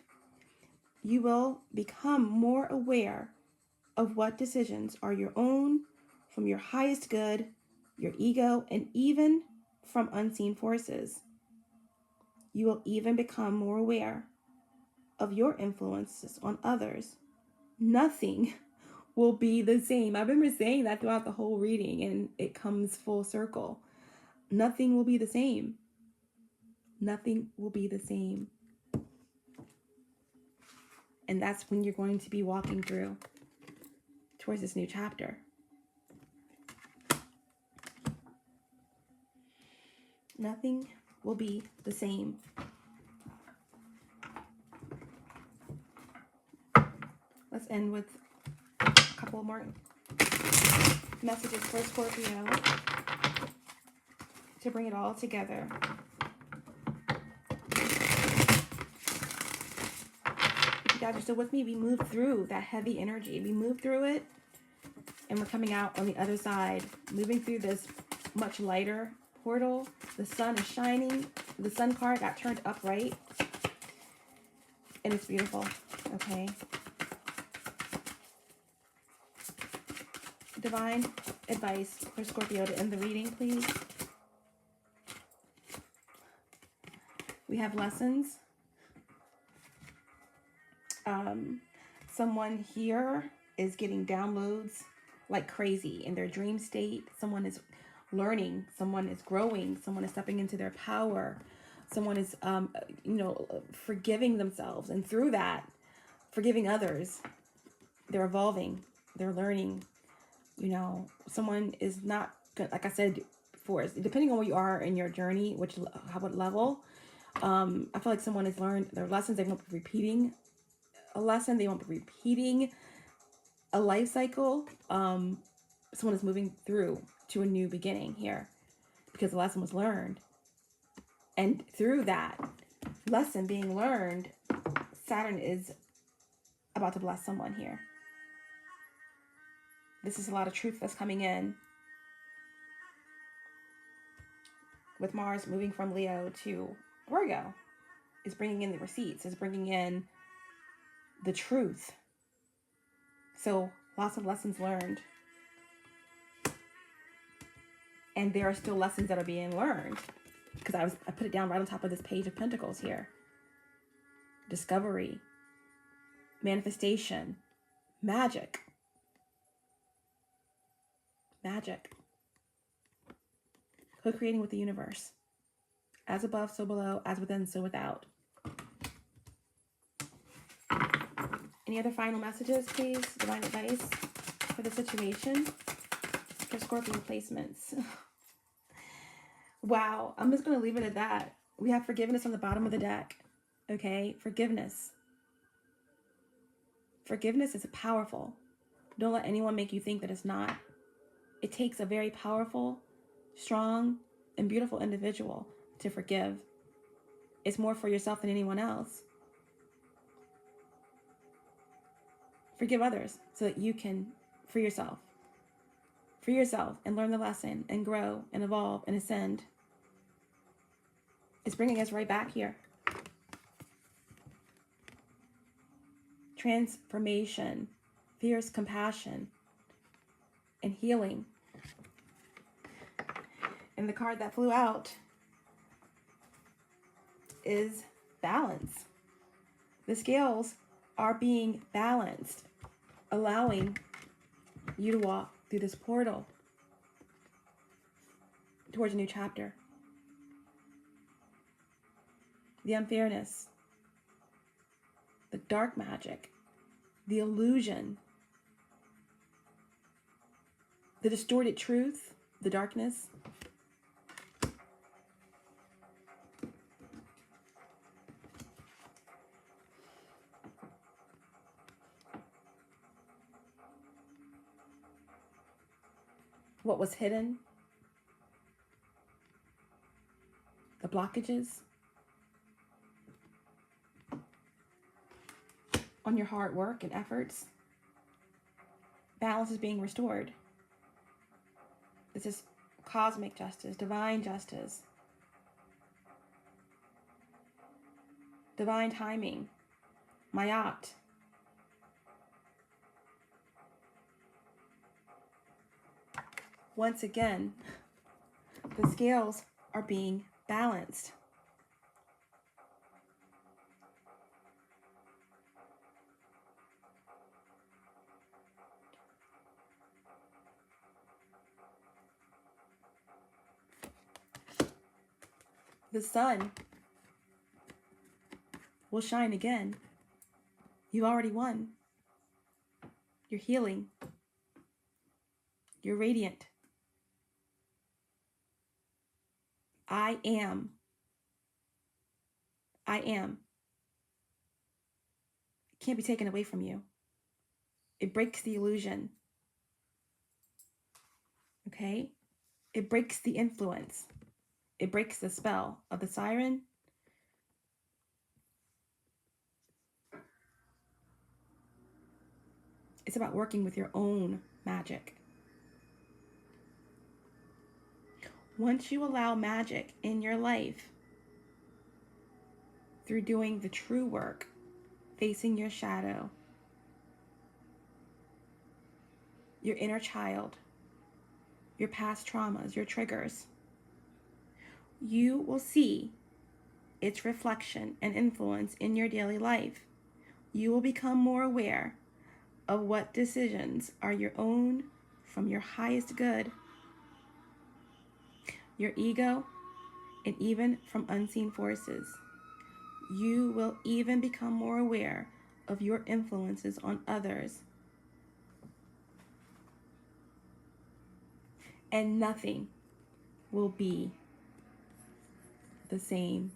You will become more aware of what decisions are your own, from your highest good, your ego, and even from unseen forces. You will even become more aware of your influences on others. Nothing will be the same. I remember saying that throughout the whole reading, and it comes full circle. Nothing will be the same. Nothing will be the same. And that's when you're going to be walking through towards this new chapter. Nothing will be the same. Let's end with a couple more messages for Scorpio to bring it all together. If you guys are still with me, we moved through that heavy energy. We moved through it, and we're coming out on the other side, moving through this much lighter portal. The sun is shining. The sun card got turned upright, and it's beautiful. Okay. Divine advice for Scorpio to end the reading, please. We have lessons. Someone here is getting downloads like crazy in their dream state. Someone is learning. Someone is growing. Someone is stepping into their power. Someone is, forgiving themselves. And through that, forgiving others, they're evolving. They're learning. Someone is not good. Like I said before, depending on where you are in your journey, what level, I feel like someone has learned their lessons. They won't be repeating a lesson. They won't be repeating a life cycle. Someone is moving through to a new beginning here because the lesson was learned. And through that lesson being learned, Saturn is about to bless someone here. This is a lot of truth that's coming in. With Mars moving from Leo to Virgo, is bringing in the receipts, is bringing in the truth. So lots of lessons learned. And there are still lessons that are being learned, because I put it down right on top of this page of Pentacles here. discovery, manifestation, magic. Magic. Co-creating with the universe. As above, so below. As within, so without. Any other final messages, please? Divine advice for the situation? For Scorpio placements. Wow. I'm just going to leave it at that. We have forgiveness on the bottom of the deck. Okay? Forgiveness. Forgiveness is powerful. Don't let anyone make you think that it's not. It takes a very powerful, strong, and beautiful individual to forgive. It's more for yourself than anyone else. Forgive others so that you can free yourself. Free yourself and learn the lesson and grow and evolve and ascend. It's bringing us right back here. Transformation, fierce compassion, and healing. And the card that flew out is balance. The scales are being balanced, allowing you to walk through this portal towards a new chapter. The unfairness, the dark magic, the illusion, the distorted truth, the darkness. What was hidden, the blockages on your hard work and efforts. Balance is being restored. This is cosmic justice, divine justice, divine timing, Mayat. Once again, the scales are being balanced. The sun will shine again. You already won. You're healing. You're radiant. I am. I am. It can't be taken away from you. It breaks the illusion. Okay? It breaks the influence. It breaks the spell of the siren. It's about working with your own magic. Once you allow magic in your life through doing the true work, facing your shadow, your inner child, your past traumas, your triggers, you will see its reflection and influence in your daily life. You will become more aware of what decisions are your own from your highest good, your ego, and even from unseen forces. You will even become more aware of your influences on others. And nothing will be the same